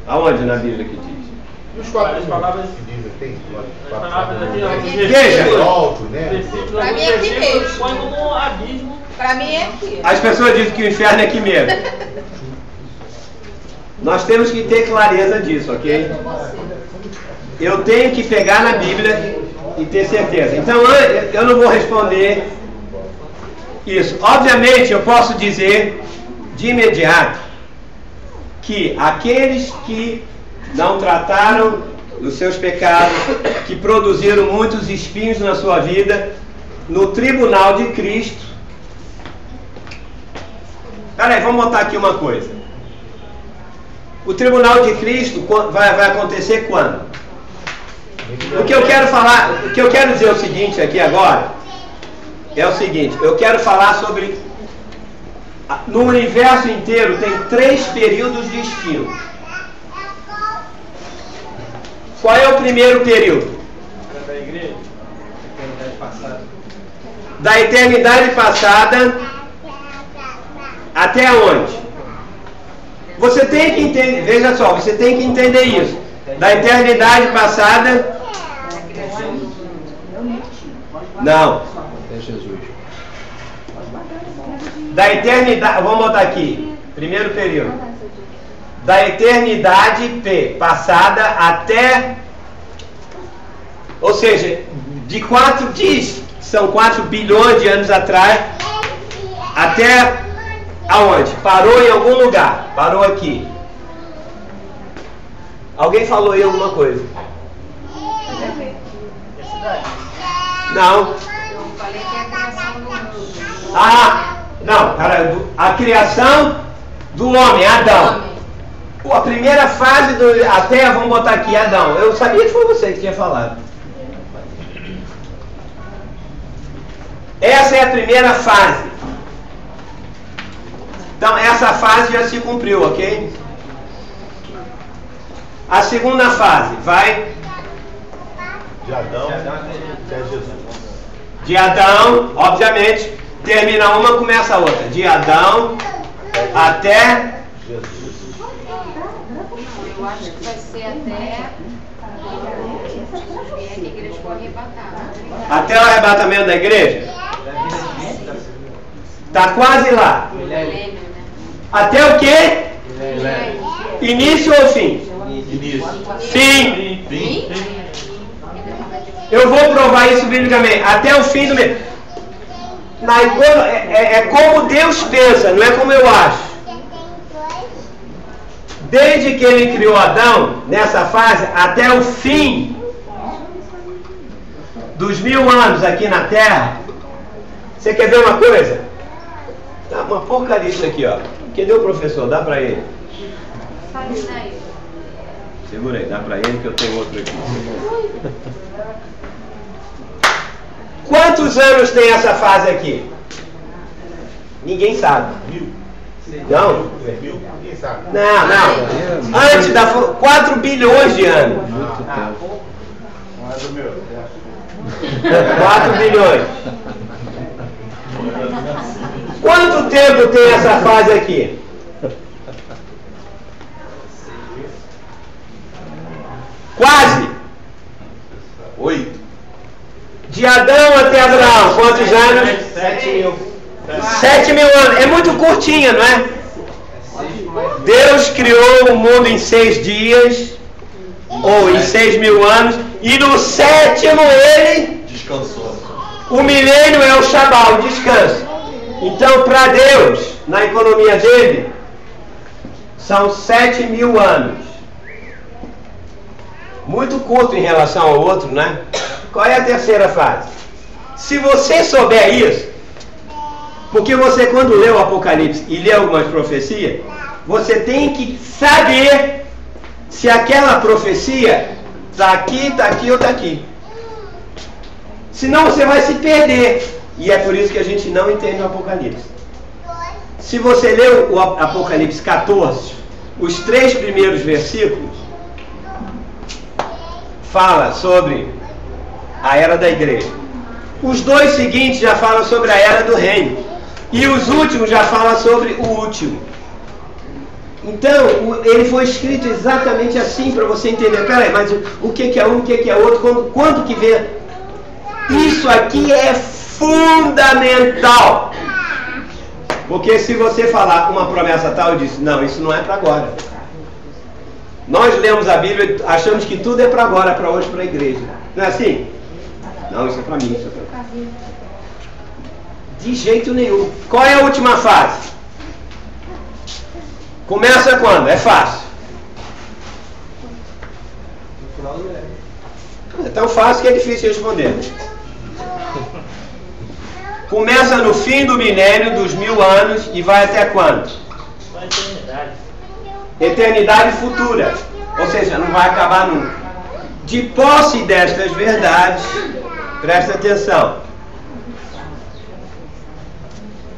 Speaker 1: Aonde na Bíblia que diz?
Speaker 3: Os quatro
Speaker 2: As palavras.
Speaker 3: que dizem, tem
Speaker 2: As palavras aqui, ó, os
Speaker 1: Veja.
Speaker 2: versículos,
Speaker 3: alto, né?
Speaker 2: versículos,
Speaker 4: Pra
Speaker 2: alguns
Speaker 4: mim é aqui
Speaker 2: versículos
Speaker 4: mesmo.
Speaker 2: põem como um abismo.
Speaker 4: Pra mim é aqui.
Speaker 1: As pessoas dizem que o inferno é aqui mesmo. Nós temos que ter clareza disso, ok? Eu tenho que pegar na Bíblia e ter certeza. Então eu não vou responder isso. Obviamente eu posso dizer de imediato que aqueles que não trataram dos seus pecados, que produziram muitos espinhos na sua vida, no tribunal de Cristo. Peraí, vamos botar aqui uma coisa. O tribunal de Cristo vai acontecer quando? O que eu quero falar, o que eu quero dizer é o seguinte aqui agora, é o seguinte, eu quero falar sobre, no universo inteiro tem 3 períodos distintos. Qual é o primeiro período?
Speaker 5: Da igreja? Eternidade passada.
Speaker 1: Da eternidade passada até onde? Você tem que entender, veja só, você tem que entender isso. Da eternidade passada. Não.
Speaker 5: Até Jesus.
Speaker 1: Da eternidade, vamos botar aqui, primeiro período. Da eternidade passada até, ou seja, são 4 bilhões de anos atrás, até aonde? Parou em algum lugar, parou aqui. Alguém falou aí alguma coisa? Não.
Speaker 6: Eu falei que é a criação do mundo.
Speaker 1: Ah, não, cara, a criação do homem, Adão. A primeira fase da Terra, vamos botar aqui, Adão. Eu sabia que foi você que tinha falado. Essa é a primeira fase. Então, essa fase já se cumpriu, ok? A segunda fase vai
Speaker 3: De Adão até Jesus.
Speaker 1: de Adão, obviamente, termina uma, começa a outra. De Adão até
Speaker 3: Jesus.
Speaker 6: Eu acho que vai ser até que a igreja for arrebatada.
Speaker 1: até o arrebatamento da igreja. Tá quase lá.
Speaker 6: Milênio, né?
Speaker 1: Até o quê? Início ou fim?
Speaker 3: Início.
Speaker 1: Fim.
Speaker 3: Fim.
Speaker 1: Eu vou provar isso biblicamente. Até o fim do mês. É como Deus pensa, não é como eu acho. Desde que ele criou Adão, nessa fase, até o fim dos 1000 anos aqui na Terra. Você quer ver uma coisa? Tá uma porcaria isso aqui, ó. Cadê o professor? Dá pra ele.
Speaker 6: Fale daí.
Speaker 1: Segura aí, dá pra ele que eu tenho outro aqui. Quantos anos tem essa fase aqui? Ninguém sabe.
Speaker 3: 1000.
Speaker 1: Não?
Speaker 3: 1000. Ninguém sabe.
Speaker 1: Não. Antes da 4 bilhões de anos.
Speaker 3: Mas o meu.
Speaker 1: 4 bilhões. Quanto tempo tem essa fase aqui? Quase.
Speaker 3: 8.
Speaker 1: De Adão até Abraão, quantos anos?
Speaker 5: 7.000.
Speaker 1: 7.000 anos. É muito curtinha, não é? Deus criou o mundo em 6 dias, ou em 6.000 anos, e no 7º ele,
Speaker 3: Descansou.
Speaker 1: o milênio é o Shabá, o descanso. Então, para Deus, na economia dele, são 7.000 anos. Muito curto em relação ao outro, né? Qual é a terceira fase? Se você souber isso, porque você quando lê o Apocalipse e lê algumas profecias, você tem que saber se aquela profecia está aqui ou está aqui. Senão você vai se perder. E é por isso que a gente não entende o Apocalipse. Se você ler o Apocalipse 14, os 3 primeiros versículos fala sobre a era da igreja. Os 2 seguintes já falam sobre a era do reino. E os últimos já falam sobre o último. Então, ele foi escrito exatamente assim para você entender. Peraí, mas o que é um, o que é outro, quando que vê? Isso aqui é fundamental. Porque se você falar uma promessa tal, eu disse, não, isso não é para agora. Nós lemos a Bíblia e achamos que tudo é para agora, para hoje, para a igreja. Não é assim? Não, isso é para mim, isso é para mim. De jeito nenhum. Qual é a última fase? Começa quando? É fácil.
Speaker 5: No final do milênio.
Speaker 1: É tão fácil que é difícil responder. Começa no fim do milênio, dos 1000 anos, e vai até quando?
Speaker 2: Vai eternidade.
Speaker 1: Eternidade futura. Ou seja, não vai acabar nunca. De posse destas verdades, presta atenção.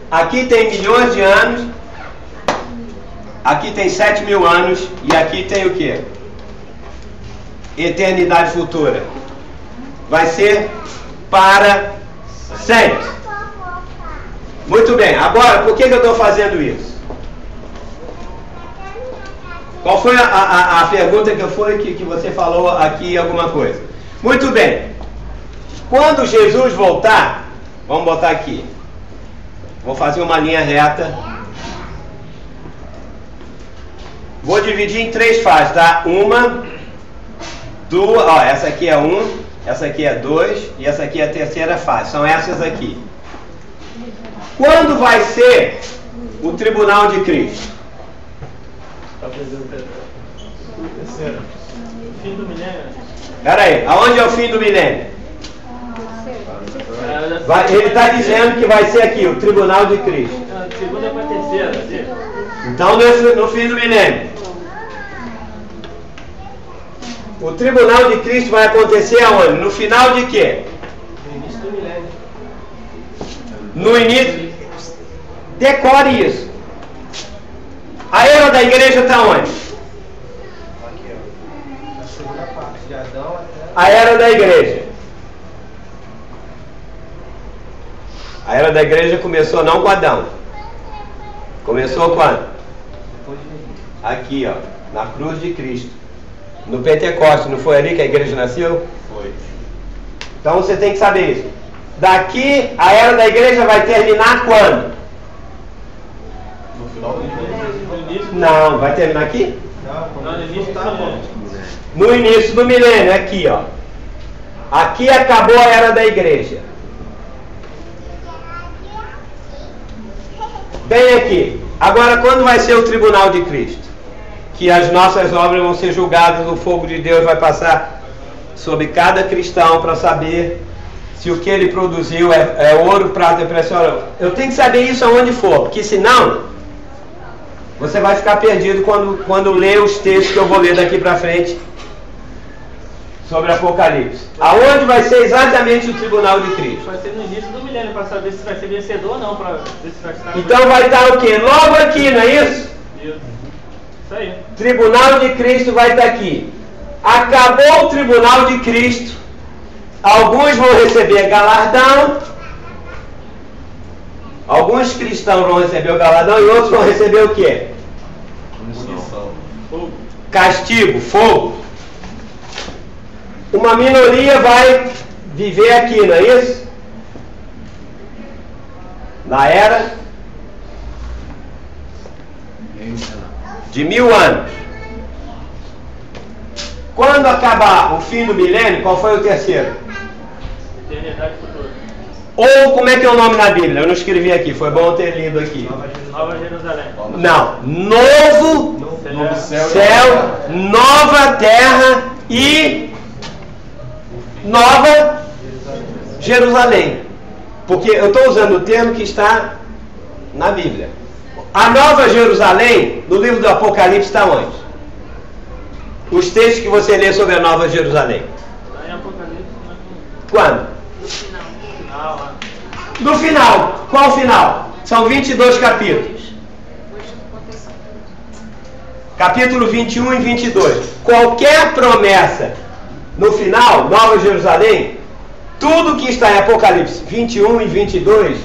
Speaker 1: Aqui tem milhões de anos, aqui tem 7.000 anos, e aqui tem o quê? Eternidade futura. Vai ser para sempre. Muito bem, agora, por que eu estou fazendo isso? Qual foi a pergunta que você falou aqui, alguma coisa? Muito bem. Quando Jesus voltar, vamos botar aqui. Vou fazer uma linha reta. Vou dividir em 3 fases, tá? Uma, duas, ó, essa aqui é 1, essa aqui é 2 e essa aqui é a terceira fase. São essas aqui. Quando vai ser o tribunal de Cristo?
Speaker 2: Fim do milênio.
Speaker 1: Espera aí, aonde é o fim do milênio? Ele está dizendo que vai ser aqui, o tribunal de Cristo.
Speaker 2: Segunda para terceira.
Speaker 1: Então, no fim do milênio. O tribunal de Cristo vai acontecer aonde? No final de quê?
Speaker 5: No início do milênio.
Speaker 1: No início. Decore isso. A era da igreja está onde?
Speaker 5: Aqui, ó. Na segunda parte, de Adão até...
Speaker 1: A era da igreja. A era da igreja começou não com Adão. Começou quando?
Speaker 5: Depois de Jesus.
Speaker 1: Aqui, ó. Na cruz de Cristo. No Pentecostes. Não foi ali que a igreja nasceu?
Speaker 3: Foi.
Speaker 1: Então você tem que saber isso. Daqui, a era da igreja vai terminar quando?
Speaker 3: No final do milênio.
Speaker 1: Não, vai terminar aqui?
Speaker 5: Não,
Speaker 2: No início
Speaker 5: tá
Speaker 2: do
Speaker 5: bom.
Speaker 2: milênio.
Speaker 1: No início do milênio, aqui, ó. Aqui acabou a era da igreja. Bem aqui. Agora, quando vai ser o tribunal de Cristo? Que as nossas obras vão ser julgadas, o fogo de Deus vai passar sobre cada cristão para saber se o que ele produziu é ouro, prata e precioso. Eu tenho que saber isso aonde for, porque senão você vai ficar perdido quando ler os textos que eu vou ler daqui para frente sobre Apocalipse. Aonde vai ser exatamente o tribunal de Cristo?
Speaker 2: Vai ser no início do milênio para saber se vai ser vencedor ou não. Para ver se vai estar...
Speaker 1: Então vai estar o quê? Logo aqui, não é isso?
Speaker 2: Isso aí.
Speaker 1: Tribunal de Cristo vai estar aqui. Acabou o tribunal de Cristo. Alguns vão receber galardão. Alguns cristãos vão receber o galardão e outros vão receber o quê?
Speaker 3: Punição.
Speaker 1: Castigo, fogo. Uma minoria vai viver aqui, não é isso? Na era de 1000 anos. Quando acabar o fim do milênio, qual foi o terceiro?
Speaker 2: Eternidade futura.
Speaker 1: Ou como é que é o nome na Bíblia? Eu não escrevi aqui, foi bom ter lido aqui.
Speaker 2: Nova Jerusalém.
Speaker 1: Não, novo
Speaker 3: Novo
Speaker 1: céu, nova terra e nova Jerusalém. Porque eu estou usando o termo que está na Bíblia. A nova Jerusalém, no livro do Apocalipse, está onde? Os textos que você lê sobre a nova Jerusalém.
Speaker 2: Está em Apocalipse.
Speaker 1: Quando?
Speaker 6: No final.
Speaker 2: Final, lá.
Speaker 1: No final. Qual final? São 22 capítulos.
Speaker 6: Depois aconteceu tudo.
Speaker 1: Capítulo 21 e 22. Qualquer promessa no final, Nova Jerusalém, tudo que está em Apocalipse 21 e 22,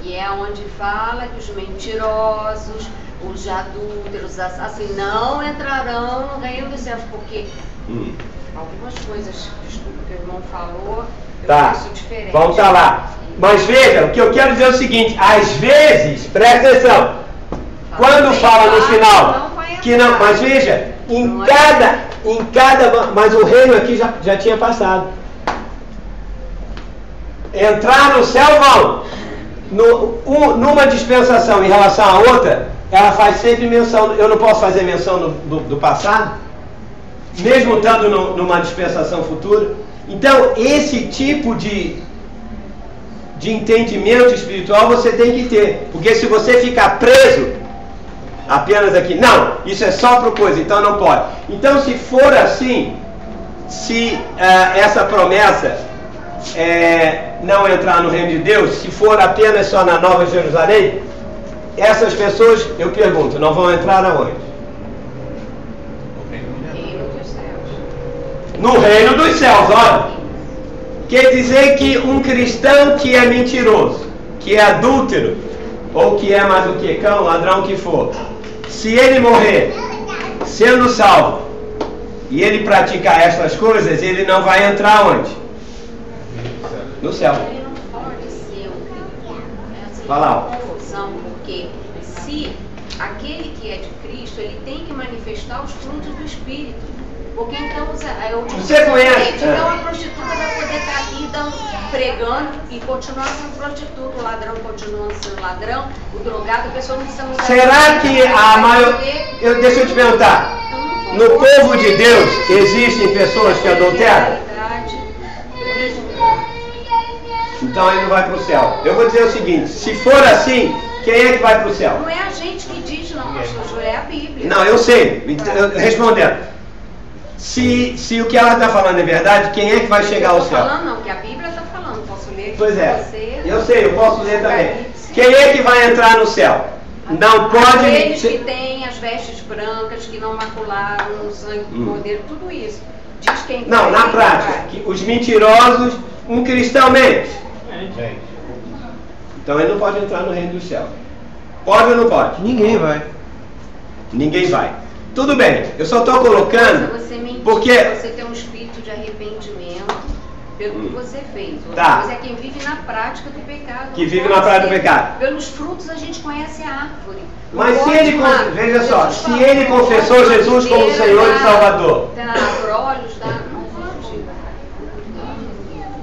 Speaker 6: E é onde fala que os mentirosos, os adúlteros, assim, não entrarão no reino dos céus, porque algumas coisas que o irmão falou, eu
Speaker 1: Tá,
Speaker 6: penso diferente.
Speaker 1: vamos estar lá. Mas veja, o que eu quero dizer é o seguinte, às vezes, presta atenção, quando fala no final, que não, mas veja, mas o reino aqui já tinha passado. Entrar no céu vão. Numa dispensação em relação à outra, ela faz sempre menção, eu não posso fazer menção do passado, mesmo estando numa dispensação futura. Então, esse tipo de entendimento espiritual você tem que ter, porque se você ficar preso apenas aqui, não, isso é só para coisa, então não pode. Então, se for assim, se essa promessa não entrar no reino de Deus, se for apenas só na Nova Jerusalém, essas pessoas, eu pergunto, não vão entrar aonde? No reino dos céus, olha. Quer dizer que um cristão que é mentiroso, que é adúltero, ou que é mais do que cão, ladrão que for, se ele morrer sendo salvo, e ele praticar estas coisas, ele não vai entrar onde? No céu.
Speaker 6: Ele não pode ser um cristão.
Speaker 1: Fala alto.
Speaker 6: Confusão, porque se aquele que é de Cristo, ele tem que manifestar os frutos do Espírito. Porque então
Speaker 1: você conhece?
Speaker 6: Então a prostituta vai poder estar aqui pregando e continuar sendo prostituta, o ladrão continuando sendo ladrão, o drogado, a pessoa não precisa mudar.
Speaker 1: Será que a maioria. Deixa eu te perguntar. No povo de Deus existem pessoas que adulteram? Então ele não vai para o céu. Eu vou dizer o seguinte, se for assim, quem é que vai para o céu?
Speaker 6: Não é a gente que diz, não, pastor Júlio, é a Bíblia.
Speaker 1: Não, eu sei. Respondendo. Se o que ela está falando é verdade, quem é que vai chegar ao céu?
Speaker 6: Não estou falando não, que a Bíblia está falando. Posso ler aqui
Speaker 1: pois é,
Speaker 6: você?
Speaker 1: Eu sei, eu posso ler também. Quem é que vai entrar no céu? Não pode...
Speaker 6: Aqueles que têm as vestes brancas, que não macularam o sangue do Cordeiro, tudo isso. Diz quem
Speaker 1: não, na prática, que os mentirosos, um cristão mente. Então ele não pode entrar no reino do céu. Pode ou não pode?
Speaker 8: Ninguém vai.
Speaker 1: Ninguém vai. Tudo bem, eu só estou colocando
Speaker 6: você mentir,
Speaker 1: porque...
Speaker 6: Você tem um espírito de arrependimento pelo que você fez. Outra
Speaker 1: Tá.
Speaker 6: coisa é quem vive na prática do pecado.
Speaker 1: Que vive na prática do pecado.
Speaker 6: Pelos frutos a gente conhece a árvore.
Speaker 1: Mas se ele, veja só, se ele confessou Jesus como Senhor e Salvador.
Speaker 6: Não pode.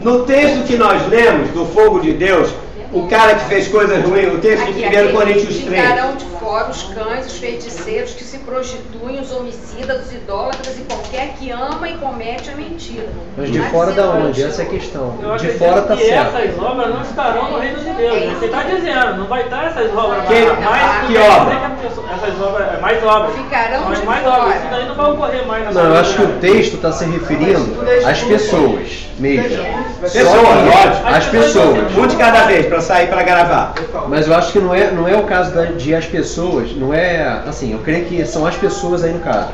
Speaker 1: No texto que nós lemos, do fogo de Deus, o cara que fez coisas ruins, o texto de 1 Coríntios 3.
Speaker 6: Ficarão de fora os cães, os feiticeiros, que se prostituem, os homicidas, os idólatras e qualquer que ama e comete a mentira.
Speaker 8: Mas de fora da onde? Essa é a questão. De fora está
Speaker 2: certo.
Speaker 8: certo.
Speaker 2: Essas obras não estarão no reino de Deus. Você está dizendo, não vai estar essas obras.
Speaker 1: Que obra?
Speaker 2: Essas obras, mais obras.
Speaker 6: Ficarão de
Speaker 2: mais
Speaker 6: fora.
Speaker 2: obras. Isso daí não vai ocorrer mais nessa
Speaker 8: Não, eu acho que o texto está se referindo às pessoas mesmo.
Speaker 1: Pessoas, lógico.
Speaker 8: As pessoas.
Speaker 1: Um de cada vez, para sair para gravar.
Speaker 8: Mas eu acho que não é o caso de as pessoas, não é assim, eu creio que são as pessoas aí no caso,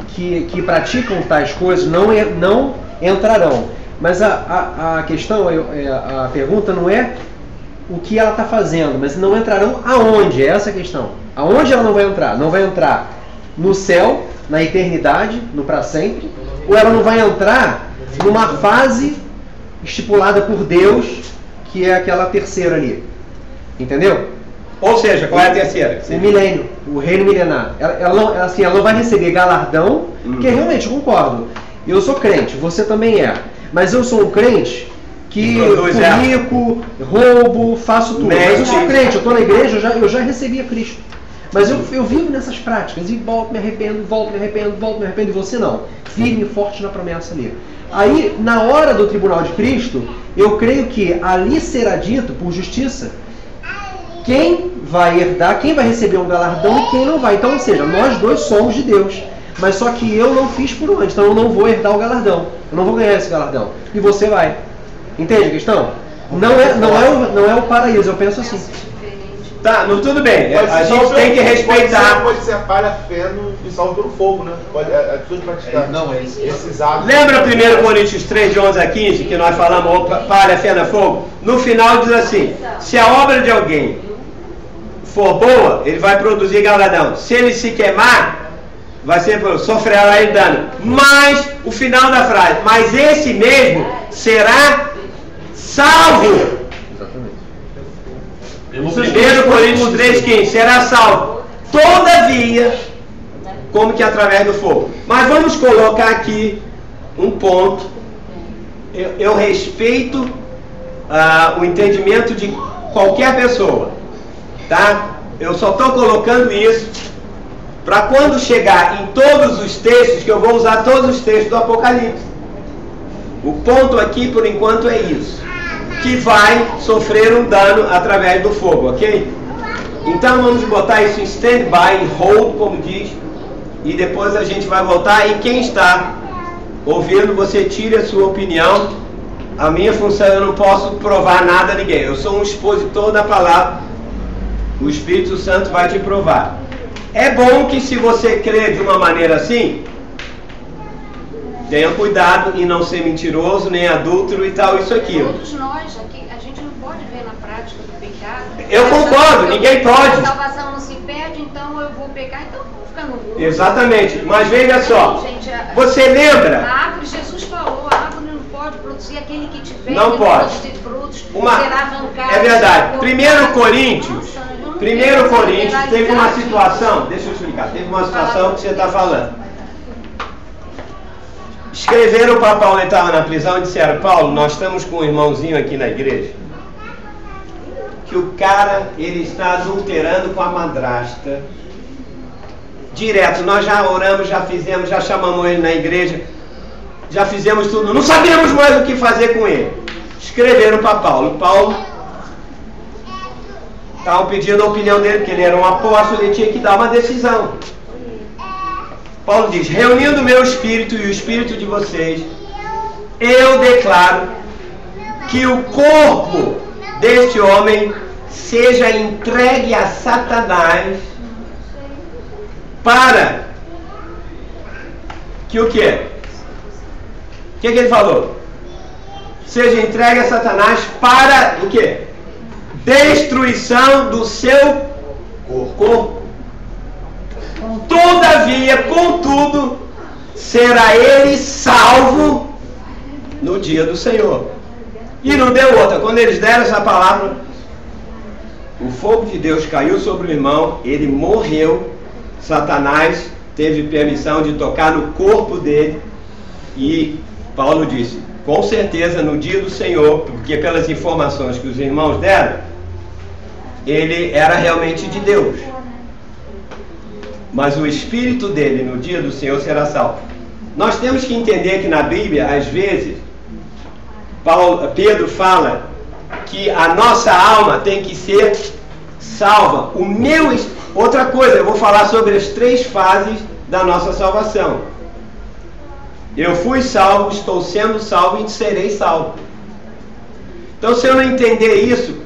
Speaker 8: que praticam tais coisas não entrarão. Mas a questão, a pergunta não é o que ela está fazendo, mas não entrarão aonde? É essa a questão. Aonde ela não vai entrar? Não vai entrar no céu, na eternidade, no para sempre, ou ela não vai entrar numa fase estipulada por Deus, que é aquela terceira ali. Entendeu?
Speaker 1: Ou seja, qual é a terceira?
Speaker 8: O milênio, o reino milenar. Ela não vai receber galardão, porque realmente, eu concordo. Eu sou crente, você também é. Mas eu sou um crente que rico, roubo, faço tudo. Mas eu sou crente, eu estou na igreja, eu já recebi a Cristo. Mas eu vivo nessas práticas e volto, me arrependo, e você não. Firme e forte na promessa ali. Aí, na hora do tribunal de Cristo, eu creio que ali será dito, por justiça, quem vai herdar, quem vai receber um galardão e quem não vai. Então, ou seja, nós dois somos de Deus. Mas só que eu não fiz por onde, então eu não vou herdar o galardão. Eu não vou ganhar esse galardão. E você vai. Entende a questão? Não é o paraíso, eu penso assim.
Speaker 1: Tá, tudo bem. A gente tem que respeitar.
Speaker 3: Pode ser a palha, feno e salvo pelo fogo, né? Pode, tudo praticar. Esses atos.
Speaker 1: Lembra 1 Coríntios 3, de 11 a 15, que nós falamos palha, feno, fogo? No final diz assim: se a obra de alguém for boa, ele vai produzir galardão. Se ele se queimar, vai ser, sofrerá ele dano. Mas, o final da frase, mas esse mesmo será salvo. Exatamente. 1 Coríntios 3,15, será salvo. Todavia, como que através do fogo. Mas vamos colocar aqui um ponto. Eu respeito o entendimento de qualquer pessoa, tá? Eu só estou colocando isso para quando chegar em todos os textos, que eu vou usar todos os textos do Apocalipse. O ponto aqui, por enquanto, é isso. Que vai sofrer um dano através do fogo, ok? Então vamos botar isso em stand-by, em hold, como diz, e depois a gente vai voltar. E quem está ouvindo, você tire a sua opinião. A minha função, eu não posso provar nada a ninguém. Eu sou um expositor da palavra. O Espírito Santo vai te provar. É bom que, se você crê de uma maneira assim, tenha cuidado em não ser mentiroso, nem adúltero e tal, isso aquilo.
Speaker 6: Todos nós, aqui, a gente não pode ver na prática do pecado.
Speaker 1: Eu concordo, ninguém pode.
Speaker 6: A salvação não se perde, então eu vou pecar, então eu vou ficar no mundo.
Speaker 1: Exatamente, mas veja só, você lembra?
Speaker 6: A árvore, Jesus falou, a árvore não pode produzir, aquele que tiver,
Speaker 1: não pode
Speaker 6: ter frutos,
Speaker 1: será
Speaker 6: arrancado.
Speaker 1: É verdade. 1 Coríntios teve uma situação, deixa eu explicar, teve uma situação que você está falando. Escreveram para Paulo, ele estava na prisão, e disseram: Paulo, nós estamos com um irmãozinho aqui na igreja, que o cara, ele está adulterando com a madrasta, direto. Nós já oramos, já fizemos, já chamamos ele na igreja, já fizemos tudo, não sabíamos mais o que fazer com ele. Escreveram para Paulo. Paulo estavam pedindo a opinião dele, porque ele era um apóstolo, ele tinha que dar uma decisão. Paulo diz: reunindo o meu espírito e o espírito de vocês, eu declaro que o corpo deste homem seja entregue a Satanás, para que o quê? O que ele falou? Seja entregue a Satanás para o quê? Destruição do seu corpo. Todavia, contudo, será ele salvo no dia do Senhor. E não deu outra. Quando eles deram essa palavra, o fogo de Deus caiu sobre o irmão, ele morreu. Satanás teve permissão de tocar no corpo dele. E Paulo disse: com certeza no dia do Senhor, porque pelas informações que os irmãos deram, ele era realmente de Deus. Mas o espírito dele no dia do Senhor será salvo. Nós temos que entender que na Bíblia, às vezes, Pedro fala que a nossa alma tem que ser salva. Outra coisa, eu vou falar sobre as 3 fases da nossa salvação. Eu fui salvo, estou sendo salvo e serei salvo. Então, se eu não entender isso,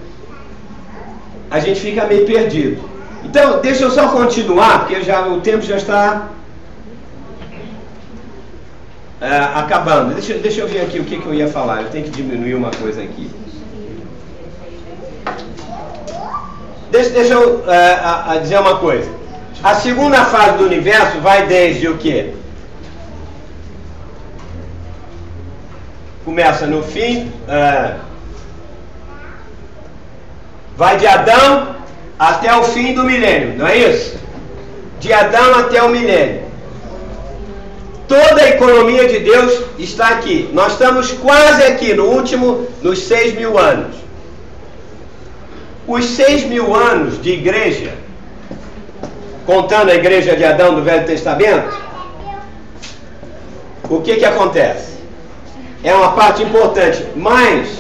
Speaker 1: a gente fica meio perdido. Então, deixa eu só continuar, porque o tempo já está acabando. Deixa eu ver aqui o que eu ia falar. Eu tenho que diminuir uma coisa aqui. Deixa eu dizer uma coisa. A segunda fase do universo vai desde o quê? Começa no fim, vai de Adão até o fim do milênio, não é isso? De Adão até o milênio. Toda a economia de Deus está aqui. Nós estamos quase aqui nos 6.000 anos. Os 6.000 anos de igreja, contando a igreja de Adão do Velho Testamento, o que acontece? É uma parte importante, mas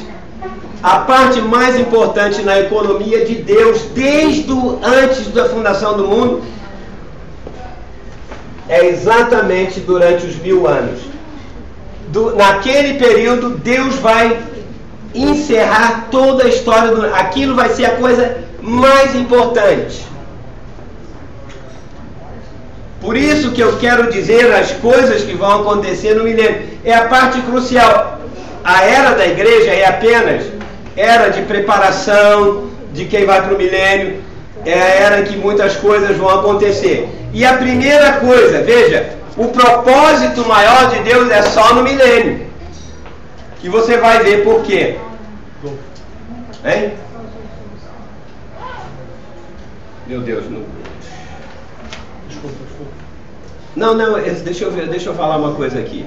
Speaker 1: a parte mais importante na economia de Deus, desde antes da fundação do mundo, é exatamente durante os 1000 anos. Naquele período, Deus vai encerrar toda a história aquilo vai ser a coisa mais importante. Por isso que eu quero dizer as coisas que vão acontecer no milênio. É a parte crucial. A era da igreja é apenas era de preparação de quem vai para o milênio. é a era em que muitas coisas vão acontecer. E a primeira coisa, veja, o propósito maior de Deus é só no milênio. Que você vai ver por quê. Hein? Meu Deus, não. Não, deixa eu falar uma coisa aqui.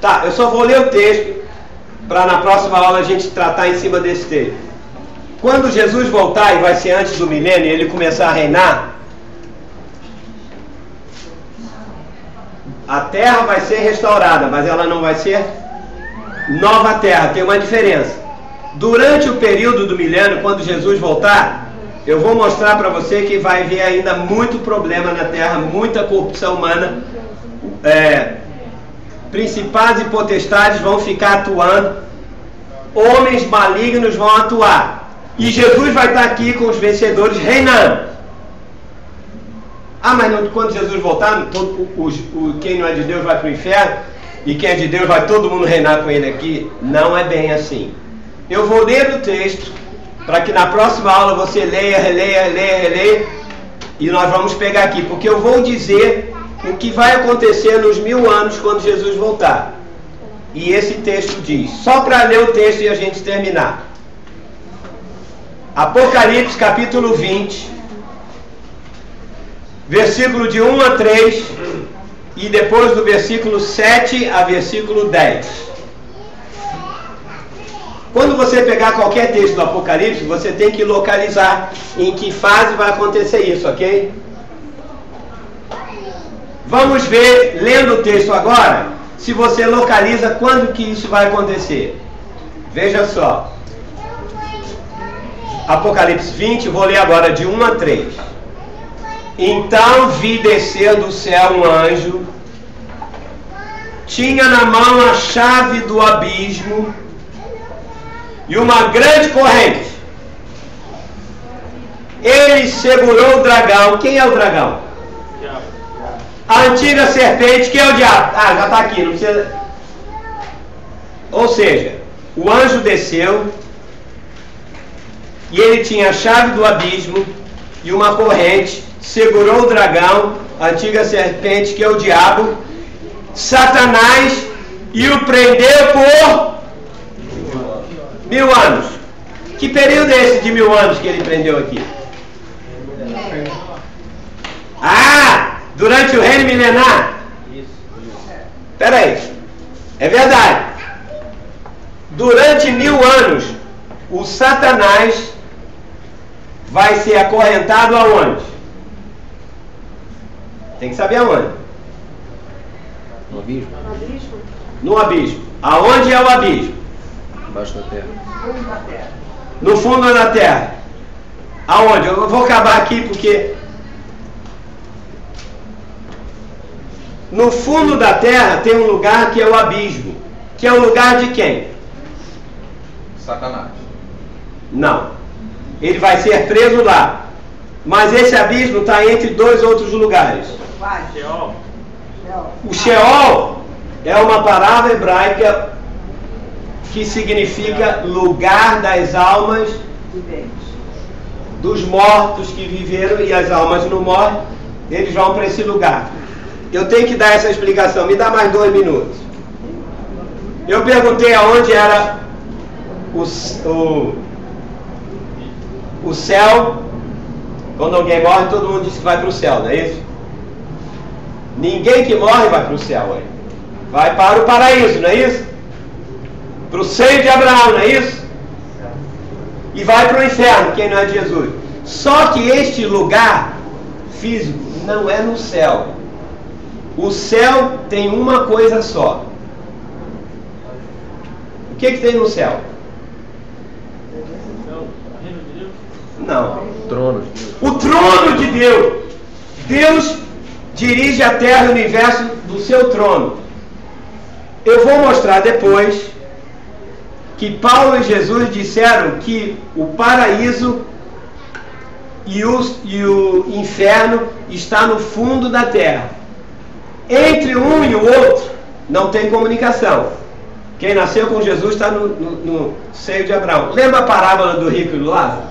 Speaker 1: Tá, eu só vou ler o texto para na próxima aula a gente tratar em cima desse texto. Quando Jesus voltar, e vai ser antes do milênio, e ele começar a reinar, a terra vai ser restaurada, mas ela não vai ser nova terra, tem uma diferença. Durante o período do milênio, quando Jesus voltar, eu vou mostrar para você que vai haver ainda muito problema na terra, muita corrupção humana, principados e potestades vão ficar atuando, homens malignos vão atuar, e Jesus vai estar aqui com os vencedores reinando. Ah, mas não, quando Jesus voltar, quem não é de Deus vai para o inferno, e quem é de Deus vai todo mundo reinar com ele aqui? Não é bem assim. Eu vou ler o texto, para que na próxima aula você leia, releia, e nós vamos pegar aqui, porque eu vou dizer o que vai acontecer nos 1000 anos quando Jesus voltar. E esse texto diz, só para ler o texto e a gente terminar. Apocalipse capítulo 20, versículo de 1 a 3, e depois do versículo 7 a versículo 10. Quando você pegar qualquer texto do Apocalipse, você tem que localizar em que fase vai acontecer isso, ok? Vamos ver, lendo o texto agora, se você localiza quando que isso vai acontecer. Veja só. Apocalipse 20, vou ler agora de 1 a 3. Então vi descer do céu um anjo, tinha na mão a chave do abismo e uma grande corrente. Ele segurou o dragão. Quem é o dragão? A antiga serpente, que é o diabo. Ah, já está aqui, não precisa. Ou seja, o anjo desceu e ele tinha a chave do abismo e uma corrente, segurou o dragão, a antiga serpente, que é o diabo, Satanás, e o prendeu por 1000 anos. Que período é esse de 1000 anos que ele prendeu aqui? Ah, durante o reino milenar. Espera aí, é verdade. Durante 1000 anos, o Satanás vai ser acorrentado aonde? Tem que saber aonde.
Speaker 8: No abismo.
Speaker 1: No abismo. Aonde é o abismo?
Speaker 8: Embaixo da terra.
Speaker 1: No fundo da terra. Aonde? Eu vou acabar aqui porque no fundo da terra tem um lugar que é o abismo. Que é o lugar de quem?
Speaker 3: Satanás.
Speaker 1: Não. Ele vai ser preso lá. Mas esse abismo está entre dois outros lugares.
Speaker 2: Sheol.
Speaker 1: O Sheol é uma palavra hebraica que significa lugar das almas dos mortos que viveram, e as almas não morrem, eles vão para esse lugar. Eu tenho que dar essa explicação, me dá mais 2 minutos. Eu perguntei aonde era o céu. Quando alguém morre, todo mundo diz que vai para o céu, não é isso? Ninguém que morre vai para o céu, hein? Vai para o paraíso, não é isso? Para o seio de Abraão, não é isso? E vai para o inferno, quem não é de Jesus. Só que este lugar físico não é no céu. O céu tem uma coisa só. O que tem no céu? Não.
Speaker 8: Trono de Deus.
Speaker 1: O trono de Deus. Deus dirige a terra e o universo do seu trono. Eu vou mostrar depois que Paulo e Jesus disseram que o paraíso e o inferno está no fundo da terra. Entre um e o outro não tem comunicação. Quem nasceu com Jesus está no seio de Abraão. Lembra a parábola do rico e do Lázaro?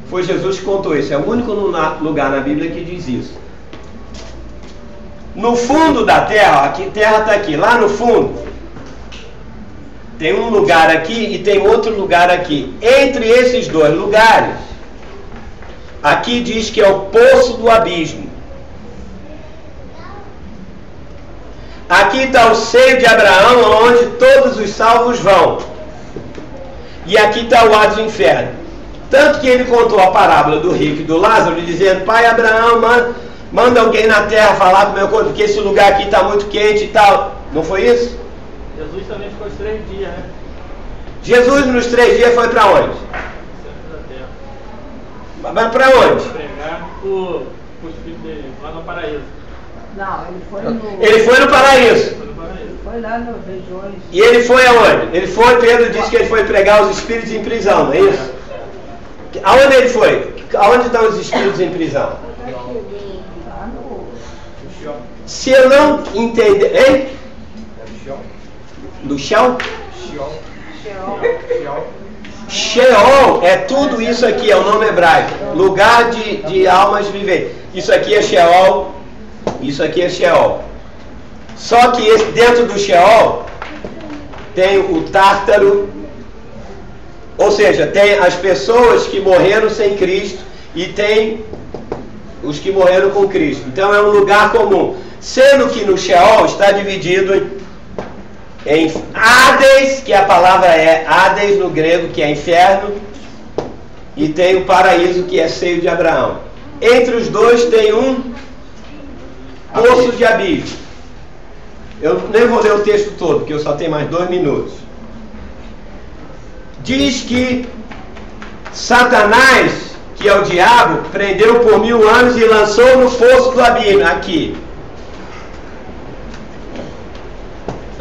Speaker 1: Foi Jesus que contou isso. É o único lugar na Bíblia que diz isso. No fundo da terra, aqui, a terra está aqui, lá no fundo, tem um lugar aqui e tem outro lugar aqui. Entre esses dois lugares, aqui diz que é o poço do abismo. Aqui está o seio de Abraão, onde todos os salvos vão. E aqui está o lado do inferno. Tanto que ele contou a parábola do rico e do Lázaro, dizendo: pai Abraão, manda alguém na terra falar com o meu corpo, porque esse lugar aqui está muito quente e tal. Não foi isso?
Speaker 2: Jesus também ficou os 3 dias, né?
Speaker 1: Jesus nos 3 dias foi para onde?
Speaker 2: Centro da terra.
Speaker 1: Mas para onde?
Speaker 2: Pregar pro filho dele, lá no paraíso.
Speaker 4: Não, ele foi no...
Speaker 1: Ele foi no paraíso.
Speaker 4: Foi lá nas regiões...
Speaker 1: E ele foi aonde? Ele foi, Pedro disse que ele foi pregar os espíritos em prisão, não é isso? Aonde ele foi? Aonde estão os espíritos em prisão? Se eu não entender... Hein? No chão? Sheol é tudo isso aqui, é o nome hebraico. Lugar de almas viventes. Isso aqui é Sheol. Isso aqui é Sheol. Só que dentro do Sheol tem o Tártaro. Ou seja, tem as pessoas que morreram sem Cristo e tem os que morreram com Cristo. Então é um lugar comum. Sendo que no Sheol está dividido em Hades, que a palavra é Hades no grego, que é inferno, e tem o paraíso, que é seio de Abraão. Entre os dois tem um poço de abismo. Eu nem vou ler o texto todo, porque eu só tenho mais 2 minutos. Diz que Satanás, que é o diabo, prendeu por 1000 anos e lançou no poço do abismo, aqui.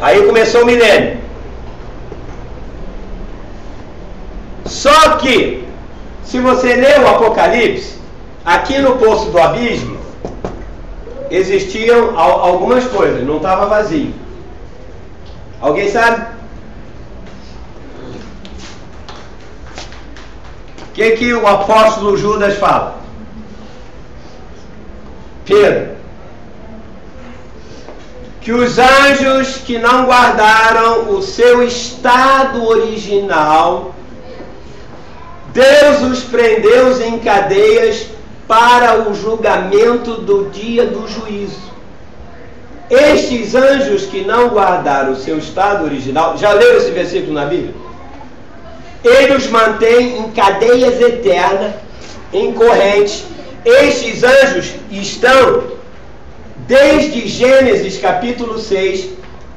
Speaker 1: Aí começou o milênio. Só que, se você ler o Apocalipse, aqui no poço do abismo, existiam algumas coisas, não estava vazio. Alguém sabe? O que o apóstolo Judas fala? Pedro. Que os anjos que não guardaram o seu estado original, Deus os prendeu em cadeias para o julgamento do dia do juízo. Estes anjos que não guardaram o seu estado original, já leram esse versículo na Bíblia? Ele os mantém em cadeias eternas, em correntes. Estes anjos estão, desde Gênesis capítulo 6,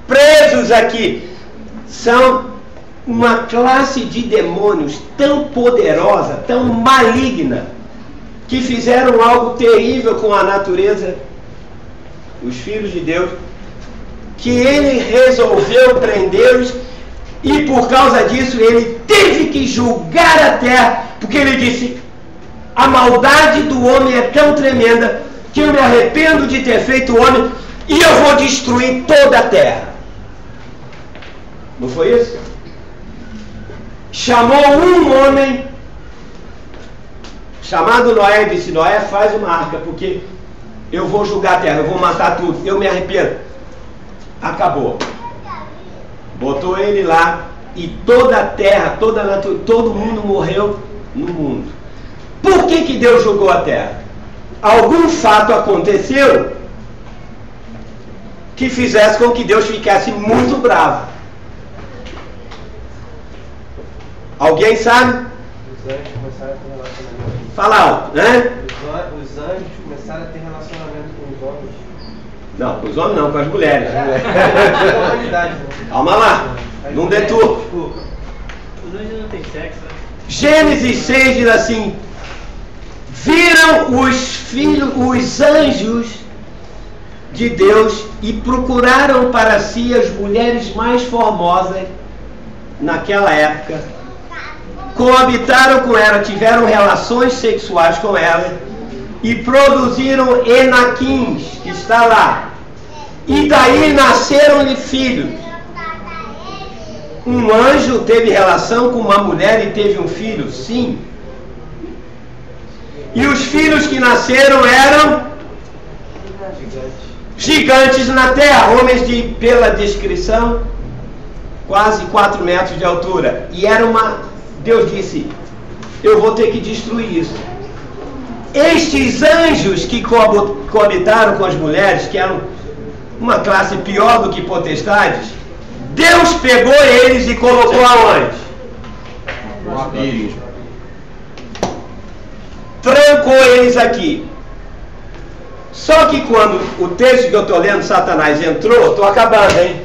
Speaker 1: presos aqui. São uma classe de demônios tão poderosa, tão maligna, que fizeram algo terrível com a natureza, os filhos de Deus, que ele resolveu prendê-los, e por causa disso ele teve que julgar a terra, porque ele disse: a maldade do homem é tão tremenda que eu me arrependo de ter feito o homem e eu vou destruir toda a terra. Não foi isso? Chamou um homem chamado Noé e disse: Noé, faz uma arca, porque eu vou julgar a terra, eu vou matar tudo, eu me arrependo. Acabou. Botou ele lá e toda a terra, toda a natureza, todo mundo morreu no mundo. Por que Deus julgou a terra? Algum fato aconteceu que fizesse com que Deus ficasse muito bravo. Alguém sabe?
Speaker 5: Os anjos começaram a ter relacionamento.
Speaker 1: Fala alto, né?
Speaker 5: Os anjos começaram a ter relacionamento com os homens.
Speaker 1: Não, com os homens não, com as mulheres.
Speaker 5: A humanidade, né?
Speaker 1: Calma lá, não deturpa.
Speaker 5: Desculpa.
Speaker 2: Os anjos não têm sexo, né?
Speaker 1: Gênesis 6 diz assim: viram os anjos de Deus e procuraram para si as mulheres mais formosas naquela época, coabitaram com ela, tiveram relações sexuais com ela e produziram enaquins, que está lá, e daí nasceram-lhe filhos. Um anjo teve relação com uma mulher e teve um filho? Sim. E os filhos que nasceram eram gigantes na terra, homens de, pela descrição, quase 4 metros de altura. E era Deus disse, eu vou ter que destruir isso. Estes anjos que coabitaram com as mulheres, que eram uma classe pior do que potestades, Deus pegou eles e colocou aonde?
Speaker 3: No abismo.
Speaker 1: Trancou eles aqui. Só que quando o texto que eu estou lendo, Satanás entrou, estou acabando, hein?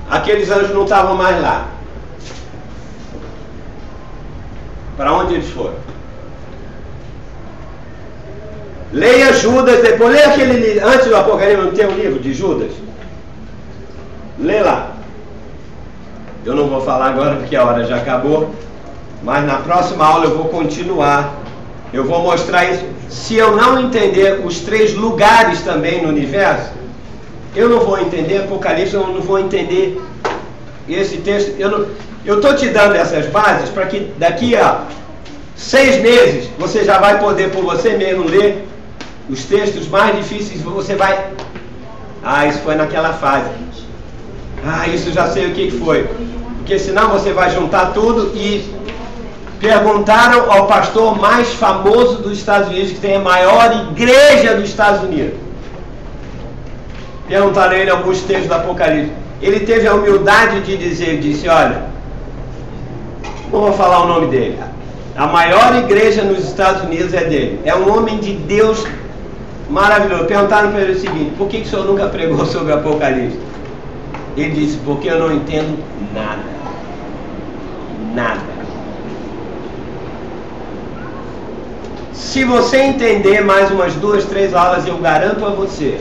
Speaker 1: Aqueles anjos não estavam mais lá. Para onde eles foram? Leia Judas, depois leia aquele, antes do Apocalipse, não tem um livro de Judas? Lê lá. Eu não vou falar agora porque a hora já acabou, mas na próxima aula eu vou continuar. Eu vou mostrar isso. Se eu não entender os 3 lugares também no universo, eu não vou entender Apocalipse, eu não vou entender esse texto. Eu estou te dando essas bases para que daqui a 6 meses você já vai poder por você mesmo ler os textos mais difíceis. Você vai... Ah, isso foi naquela fase. Ah, isso já sei o que foi. Porque senão você vai juntar tudo e... Perguntaram ao pastor mais famoso dos Estados Unidos, que tem a maior igreja dos Estados Unidos. Perguntaram a ele alguns textos do Apocalipse. Ele teve a humildade de dizer, ele disse, olha, não vou falar o nome dele. A maior igreja nos Estados Unidos é dele. É um homem de Deus maravilhoso. Perguntaram para ele o seguinte, por que o senhor nunca pregou sobre o Apocalipse? Ele disse, porque eu não entendo nada. Nada. Se você entender mais umas 2, 3 aulas, eu garanto a você,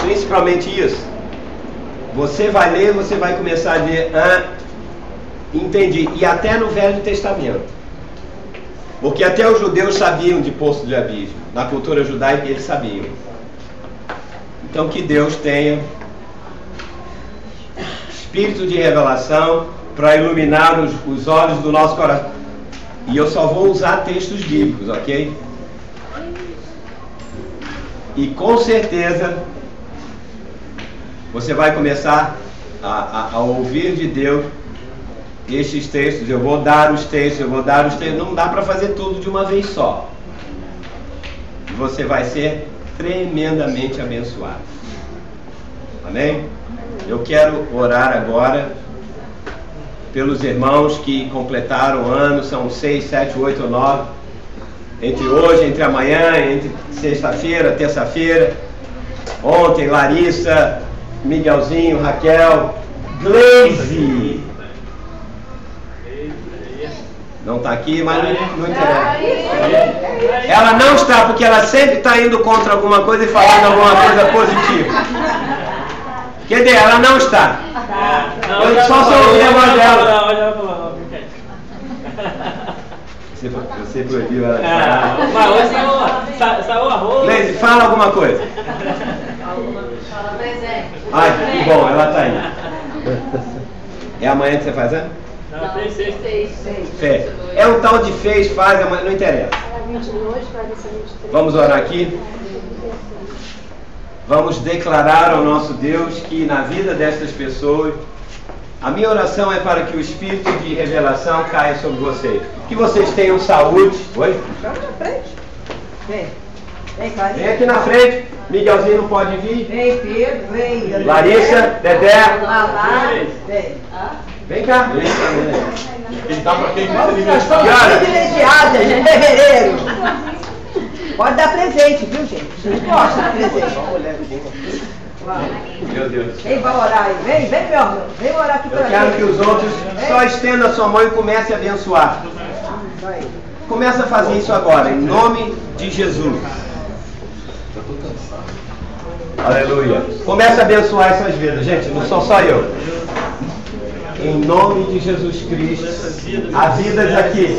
Speaker 1: principalmente isso, você vai ler, você vai começar a ver, entendi, e até no Velho Testamento, porque até os judeus sabiam de poço de abismo, na cultura judaica eles sabiam. Então que Deus tenha espírito de revelação para iluminar os olhos do nosso coração. E eu só vou usar textos bíblicos, ok? E com certeza você vai começar a ouvir de Deus estes textos. Eu vou dar os textos, Não dá para fazer tudo de uma vez só. E você vai ser tremendamente abençoado. Amém? Eu quero orar agora pelos irmãos que completaram o ano, são 6, 7, 8 ou 9, entre hoje, entre amanhã, entre sexta-feira, terça-feira, ontem, Larissa, Miguelzinho, Raquel, Gleise, não está aqui, mas não interessa. Ela não está, porque ela sempre está indo contra alguma coisa e falando alguma coisa positiva. Quer dizer, ela não está. Eu só sou ouvi a voz dela. Você proibiu ela de falar.
Speaker 2: Mas hoje saiu arroz.
Speaker 1: Gleise, fala alguma coisa.
Speaker 6: Fala presente.
Speaker 1: Ai, que bom, ela está aí. É amanhã que você faz, né?
Speaker 2: Não, 6.
Speaker 1: Fé. É um tal de fez, faz, amanhã, não interessa. Vamos orar aqui. Vamos declarar ao nosso Deus que na vida destas pessoas, a minha oração é para que o Espírito de revelação caia sobre vocês. Que vocês tenham saúde. Oi?
Speaker 4: Chama na frente. Vem. Vem, Clarice.
Speaker 1: Vem aqui na frente. Miguelzinho não pode vir.
Speaker 4: Vem, Pedro. Vem.
Speaker 1: Larissa, Dedé.
Speaker 4: Vem.
Speaker 1: Vem cá.
Speaker 3: Quem tá para quem
Speaker 4: Nós
Speaker 3: aniversário?
Speaker 4: somos privilegiadas de fevereiro. Pode dar presente, viu, gente? A gente gosta de presente.
Speaker 1: Meu Deus.
Speaker 4: Quem vai orar aí? Vem, meu irmão. Vem orar aqui
Speaker 1: Eu
Speaker 4: pra
Speaker 1: quero
Speaker 4: gente.
Speaker 1: que os outros só estendam a sua mão e comecem a abençoar.
Speaker 4: Vai.
Speaker 1: Começa a fazer isso agora, em nome de Jesus. Aleluia. Começa a abençoar essas vidas, gente, não sou só eu. Em nome de Jesus Cristo, as vidas aqui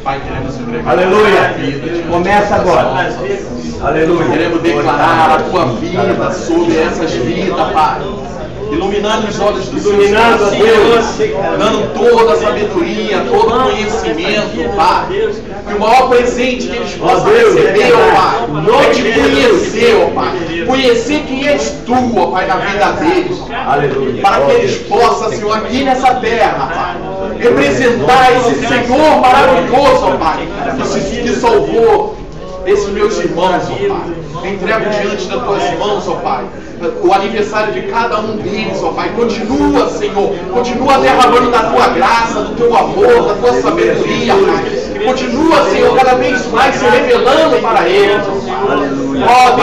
Speaker 3: Pai, queremos entregar
Speaker 1: Aleluia.
Speaker 3: a vida.
Speaker 1: Começa agora. Aleluia.
Speaker 3: Queremos declarar a tua vida sobre essas vidas, Pai. Iluminando os olhos dos seus filhos, dando toda a sabedoria, todo o conhecimento, Pai. E o maior presente que eles possam receber, ó Pai, é te conhecer, ó Pai. Conhecer quem és tu, ó Pai, na vida deles.
Speaker 1: Aleluia.
Speaker 3: Para que eles possam, Senhor, aqui nessa terra, Pai, representar esse Senhor maravilhoso, ó Pai, que salvou esses meus irmãos, ó Pai. Entrego diante das tuas mãos, ó Pai, o aniversário de cada um deles, ó Pai. Continua, Senhor, continua derramando da tua graça, do teu amor, da tua sabedoria, Pai. Continua, Senhor, cada vez mais se revelando para eles, ó Pai. Ó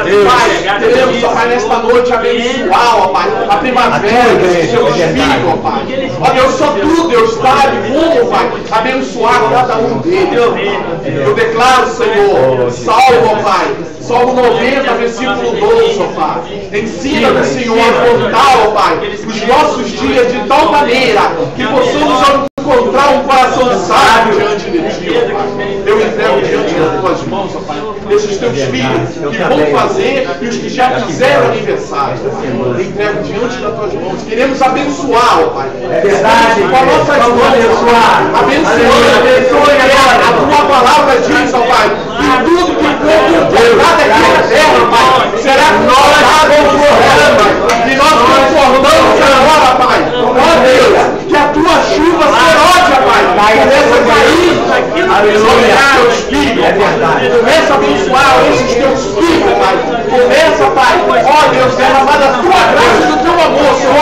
Speaker 3: Deus, Pai, queremos, ó Pai, nesta noite abençoar, ó Pai, a primavera dos seus filhos, ó Pai. Ó Deus, só tu, Deus, sabe como, Pai, abençoar cada um deles, ó Pai. Eu declaro, Senhor, salvo, ó Pai, Salmo 90, versículo 12, ó Pai. Ensina-nos, Senhor, a contar, ó Pai, os nossos dias de tal maneira que possamos encontrar um coração sábio diante de Ti, ó Pai. Eu entrego diante das Tuas mãos, ó Pai, esses Teus filhos que vão fazer e os que já fizeram aniversário. Entrego diante das Tuas mãos. Queremos abençoar, ó Pai.
Speaker 1: É verdade.
Speaker 3: Com a nossa abençoar. Abençoar. A Tua palavra diz, ó Pai, que tudo que for nada aqui na terra, Pai, será nós concordamos. E nós concordamos agora, Pai. Ó Deus, que a Tua chuva seródia, Pai, começa a cair sobre os Teus filhos. É verdade. Começa a abençoar esses Teus filhos, Pai. Começa, Pai, ó Deus, derramar da Tua graça e do Teu amor, Senhor,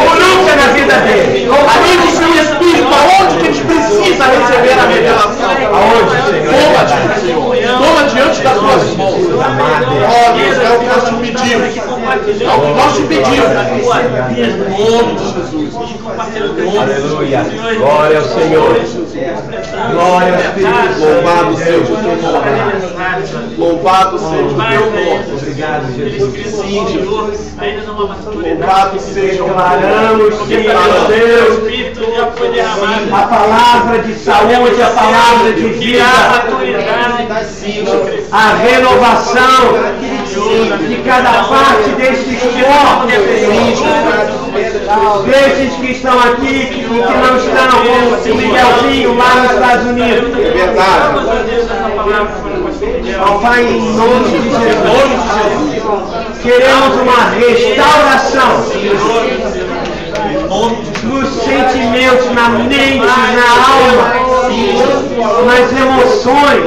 Speaker 3: na vida deles. Amigo, o Seu Espírito, aonde que eles precisam receber a revelação? Aonde, Senhor? Toma, Senhor. Toma diante das Tuas mãos. Ó Deus, é o que nós te pedimos. É o que nós te pedimos. Em nome de Jesus.
Speaker 1: Aleluia. Glória ao Senhor. Glória ao Espírito.
Speaker 3: Louvado seja o Teu nome. Louvado seja o Teu nome.
Speaker 1: Obrigado, Jesus.
Speaker 3: Sim, Jesus.
Speaker 2: Ainda não amadureceu.
Speaker 3: Louvado seja o
Speaker 1: Declaramos, Senhor Deus,
Speaker 2: O Espírito já foi derramado.
Speaker 1: a palavra de saúde, a palavra de vida, a renovação de cada parte destes corpos, desses que estão aqui e que não estão, como o Miguelzinho lá nos Estados Unidos.
Speaker 3: É verdade.
Speaker 1: Ó Pai, em nome de Jesus, queremos uma restauração nos sentimentos, na mente, na alma, nas emoções,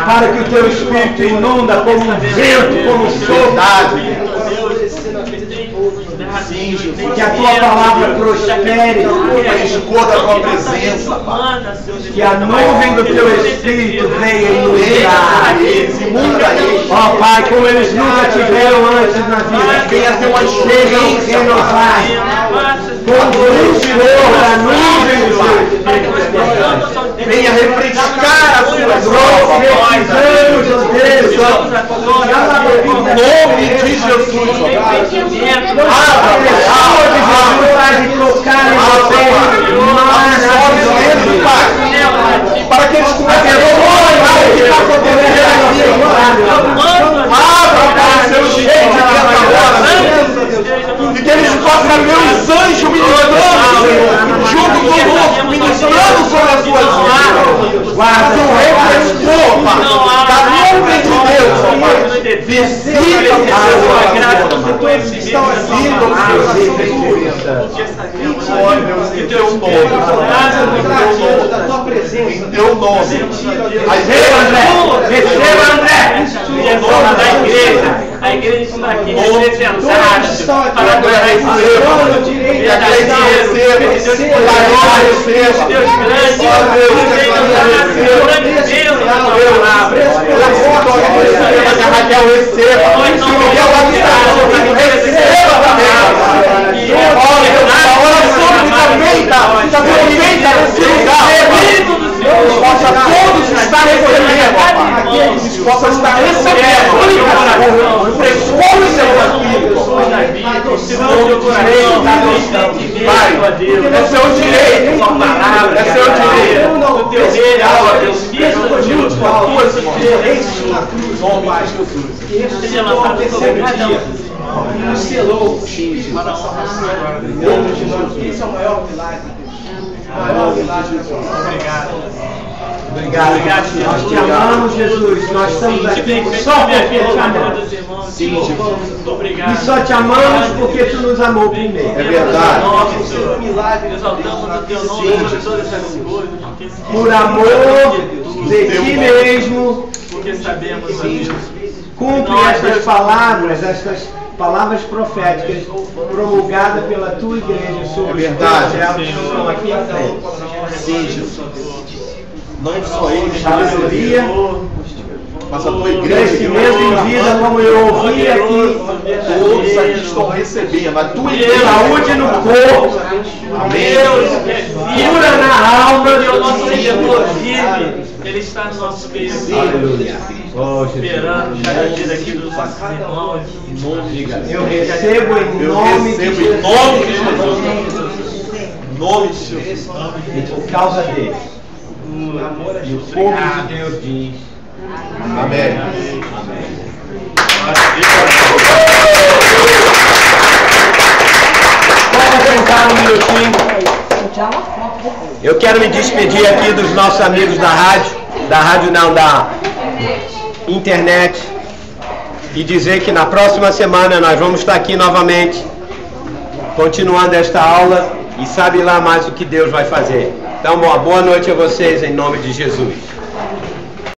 Speaker 1: para que o Teu Espírito inunda como um vento, como um sopro. Que a Tua palavra prospere,
Speaker 3: escuta a Tua presença, Pai.
Speaker 1: que a nuvem do Teu Espírito venha inundar
Speaker 3: eles, imunda eles.
Speaker 1: Ó Pai, como eles nunca tiveram antes na vida,
Speaker 3: Venha ter uma
Speaker 1: sejam
Speaker 3: experiência,
Speaker 1: renovados como o Senhor da nuvem do Teu Espírito.
Speaker 3: venha refrescar as suas
Speaker 1: Profetizamos, ó Deus,
Speaker 3: em nome de Jesus, ó Pai.
Speaker 1: a pessoa de Jesus vai de tocar em você,
Speaker 3: Abençoe, Pai, para que eles comecem a glorificar o que está acontecendo aqui. Abra, Pai, o seu jeito agora, e que eles possam ver os anjos ministrando, junto conosco, ministrando sobre as suas vidas. Guarda o refrescor, Pai, da nuvem de Deus, ó Pai. Visita o
Speaker 1: a
Speaker 3: Senhor,
Speaker 1: todos que estão aqui,
Speaker 3: Glória, Deus, em Teu nome, em Teu nome.
Speaker 1: Receba, André! Receba, André!
Speaker 2: Receba da igreja. A igreja está aqui representada para adorar esse Deus.
Speaker 3: Que a igreja receba, que a glória receba.
Speaker 2: Deus grande,
Speaker 3: Ó
Speaker 2: grande Deus da tua palavra.
Speaker 3: Que a Raquel receba, que o Miguel vai estar receba também. Ó Deus, a oração que também está nesse lugar. Possa todos estar recebendo, Pai. Possa estar recebendo o frescor do Seu Espírito.
Speaker 1: Pai, é seu direito,
Speaker 2: Sua palavra,
Speaker 1: é seu direito.
Speaker 2: o teu reino, ó Deus, Cristo Jesus,
Speaker 1: Tua
Speaker 2: tuas
Speaker 1: experiências na cruz, nome de Jesus.
Speaker 2: seja lançado sobre cada um.
Speaker 1: Nos selou o Espírito para a salvação. Esse é o maior milagre. O maior milagre da sua vida. Obrigado.
Speaker 2: Obrigado, Jesus.
Speaker 1: Nós te amamos, Jesus. Nós estamos aqui só porque te amamos.
Speaker 2: Muito obrigado.
Speaker 1: E só te amamos porque tu nos amou primeiro.
Speaker 3: É verdade.
Speaker 2: Nosso milagre, exaltamos o teu nome sobre todas essas coisas.
Speaker 1: Por amor de ti mesmo,
Speaker 2: Porque sabemos, ó Deus,
Speaker 1: cumpre estas palavras proféticas promulgadas pela tua igreja sobre os
Speaker 3: verdade.
Speaker 1: servos que estão aqui à frente.
Speaker 3: Sim, Jesus. Não só eles,
Speaker 1: Sabedoria,
Speaker 3: mas a tua igreja.
Speaker 1: crescimento em vida, como eu ouvi aqui.
Speaker 3: Todos aqui estão recebendo. A tua igreja.
Speaker 1: Saúde no corpo,
Speaker 3: Amém.
Speaker 1: cura na alma.
Speaker 2: o nosso Redentor vive, Ele está no nosso meio.
Speaker 1: Aleluia. Oh,
Speaker 2: Esperando cada dia aqui dos nossos irmãos.
Speaker 1: Eu recebo em
Speaker 3: Eu
Speaker 1: nome de
Speaker 3: recebo em
Speaker 1: Jesus.
Speaker 3: nome de Jesus. Em nome de Jesus.
Speaker 1: E por causa deles. E o povo de Deus diz.
Speaker 3: Amém.
Speaker 1: Vamos sentar um minutinho. Eu quero me despedir aqui dos nossos amigos da rádio não, da internet, e dizer que na próxima semana nós vamos estar aqui novamente, continuando esta aula, e sabe lá mais o que Deus vai fazer. Então, boa noite a vocês, em nome de Jesus.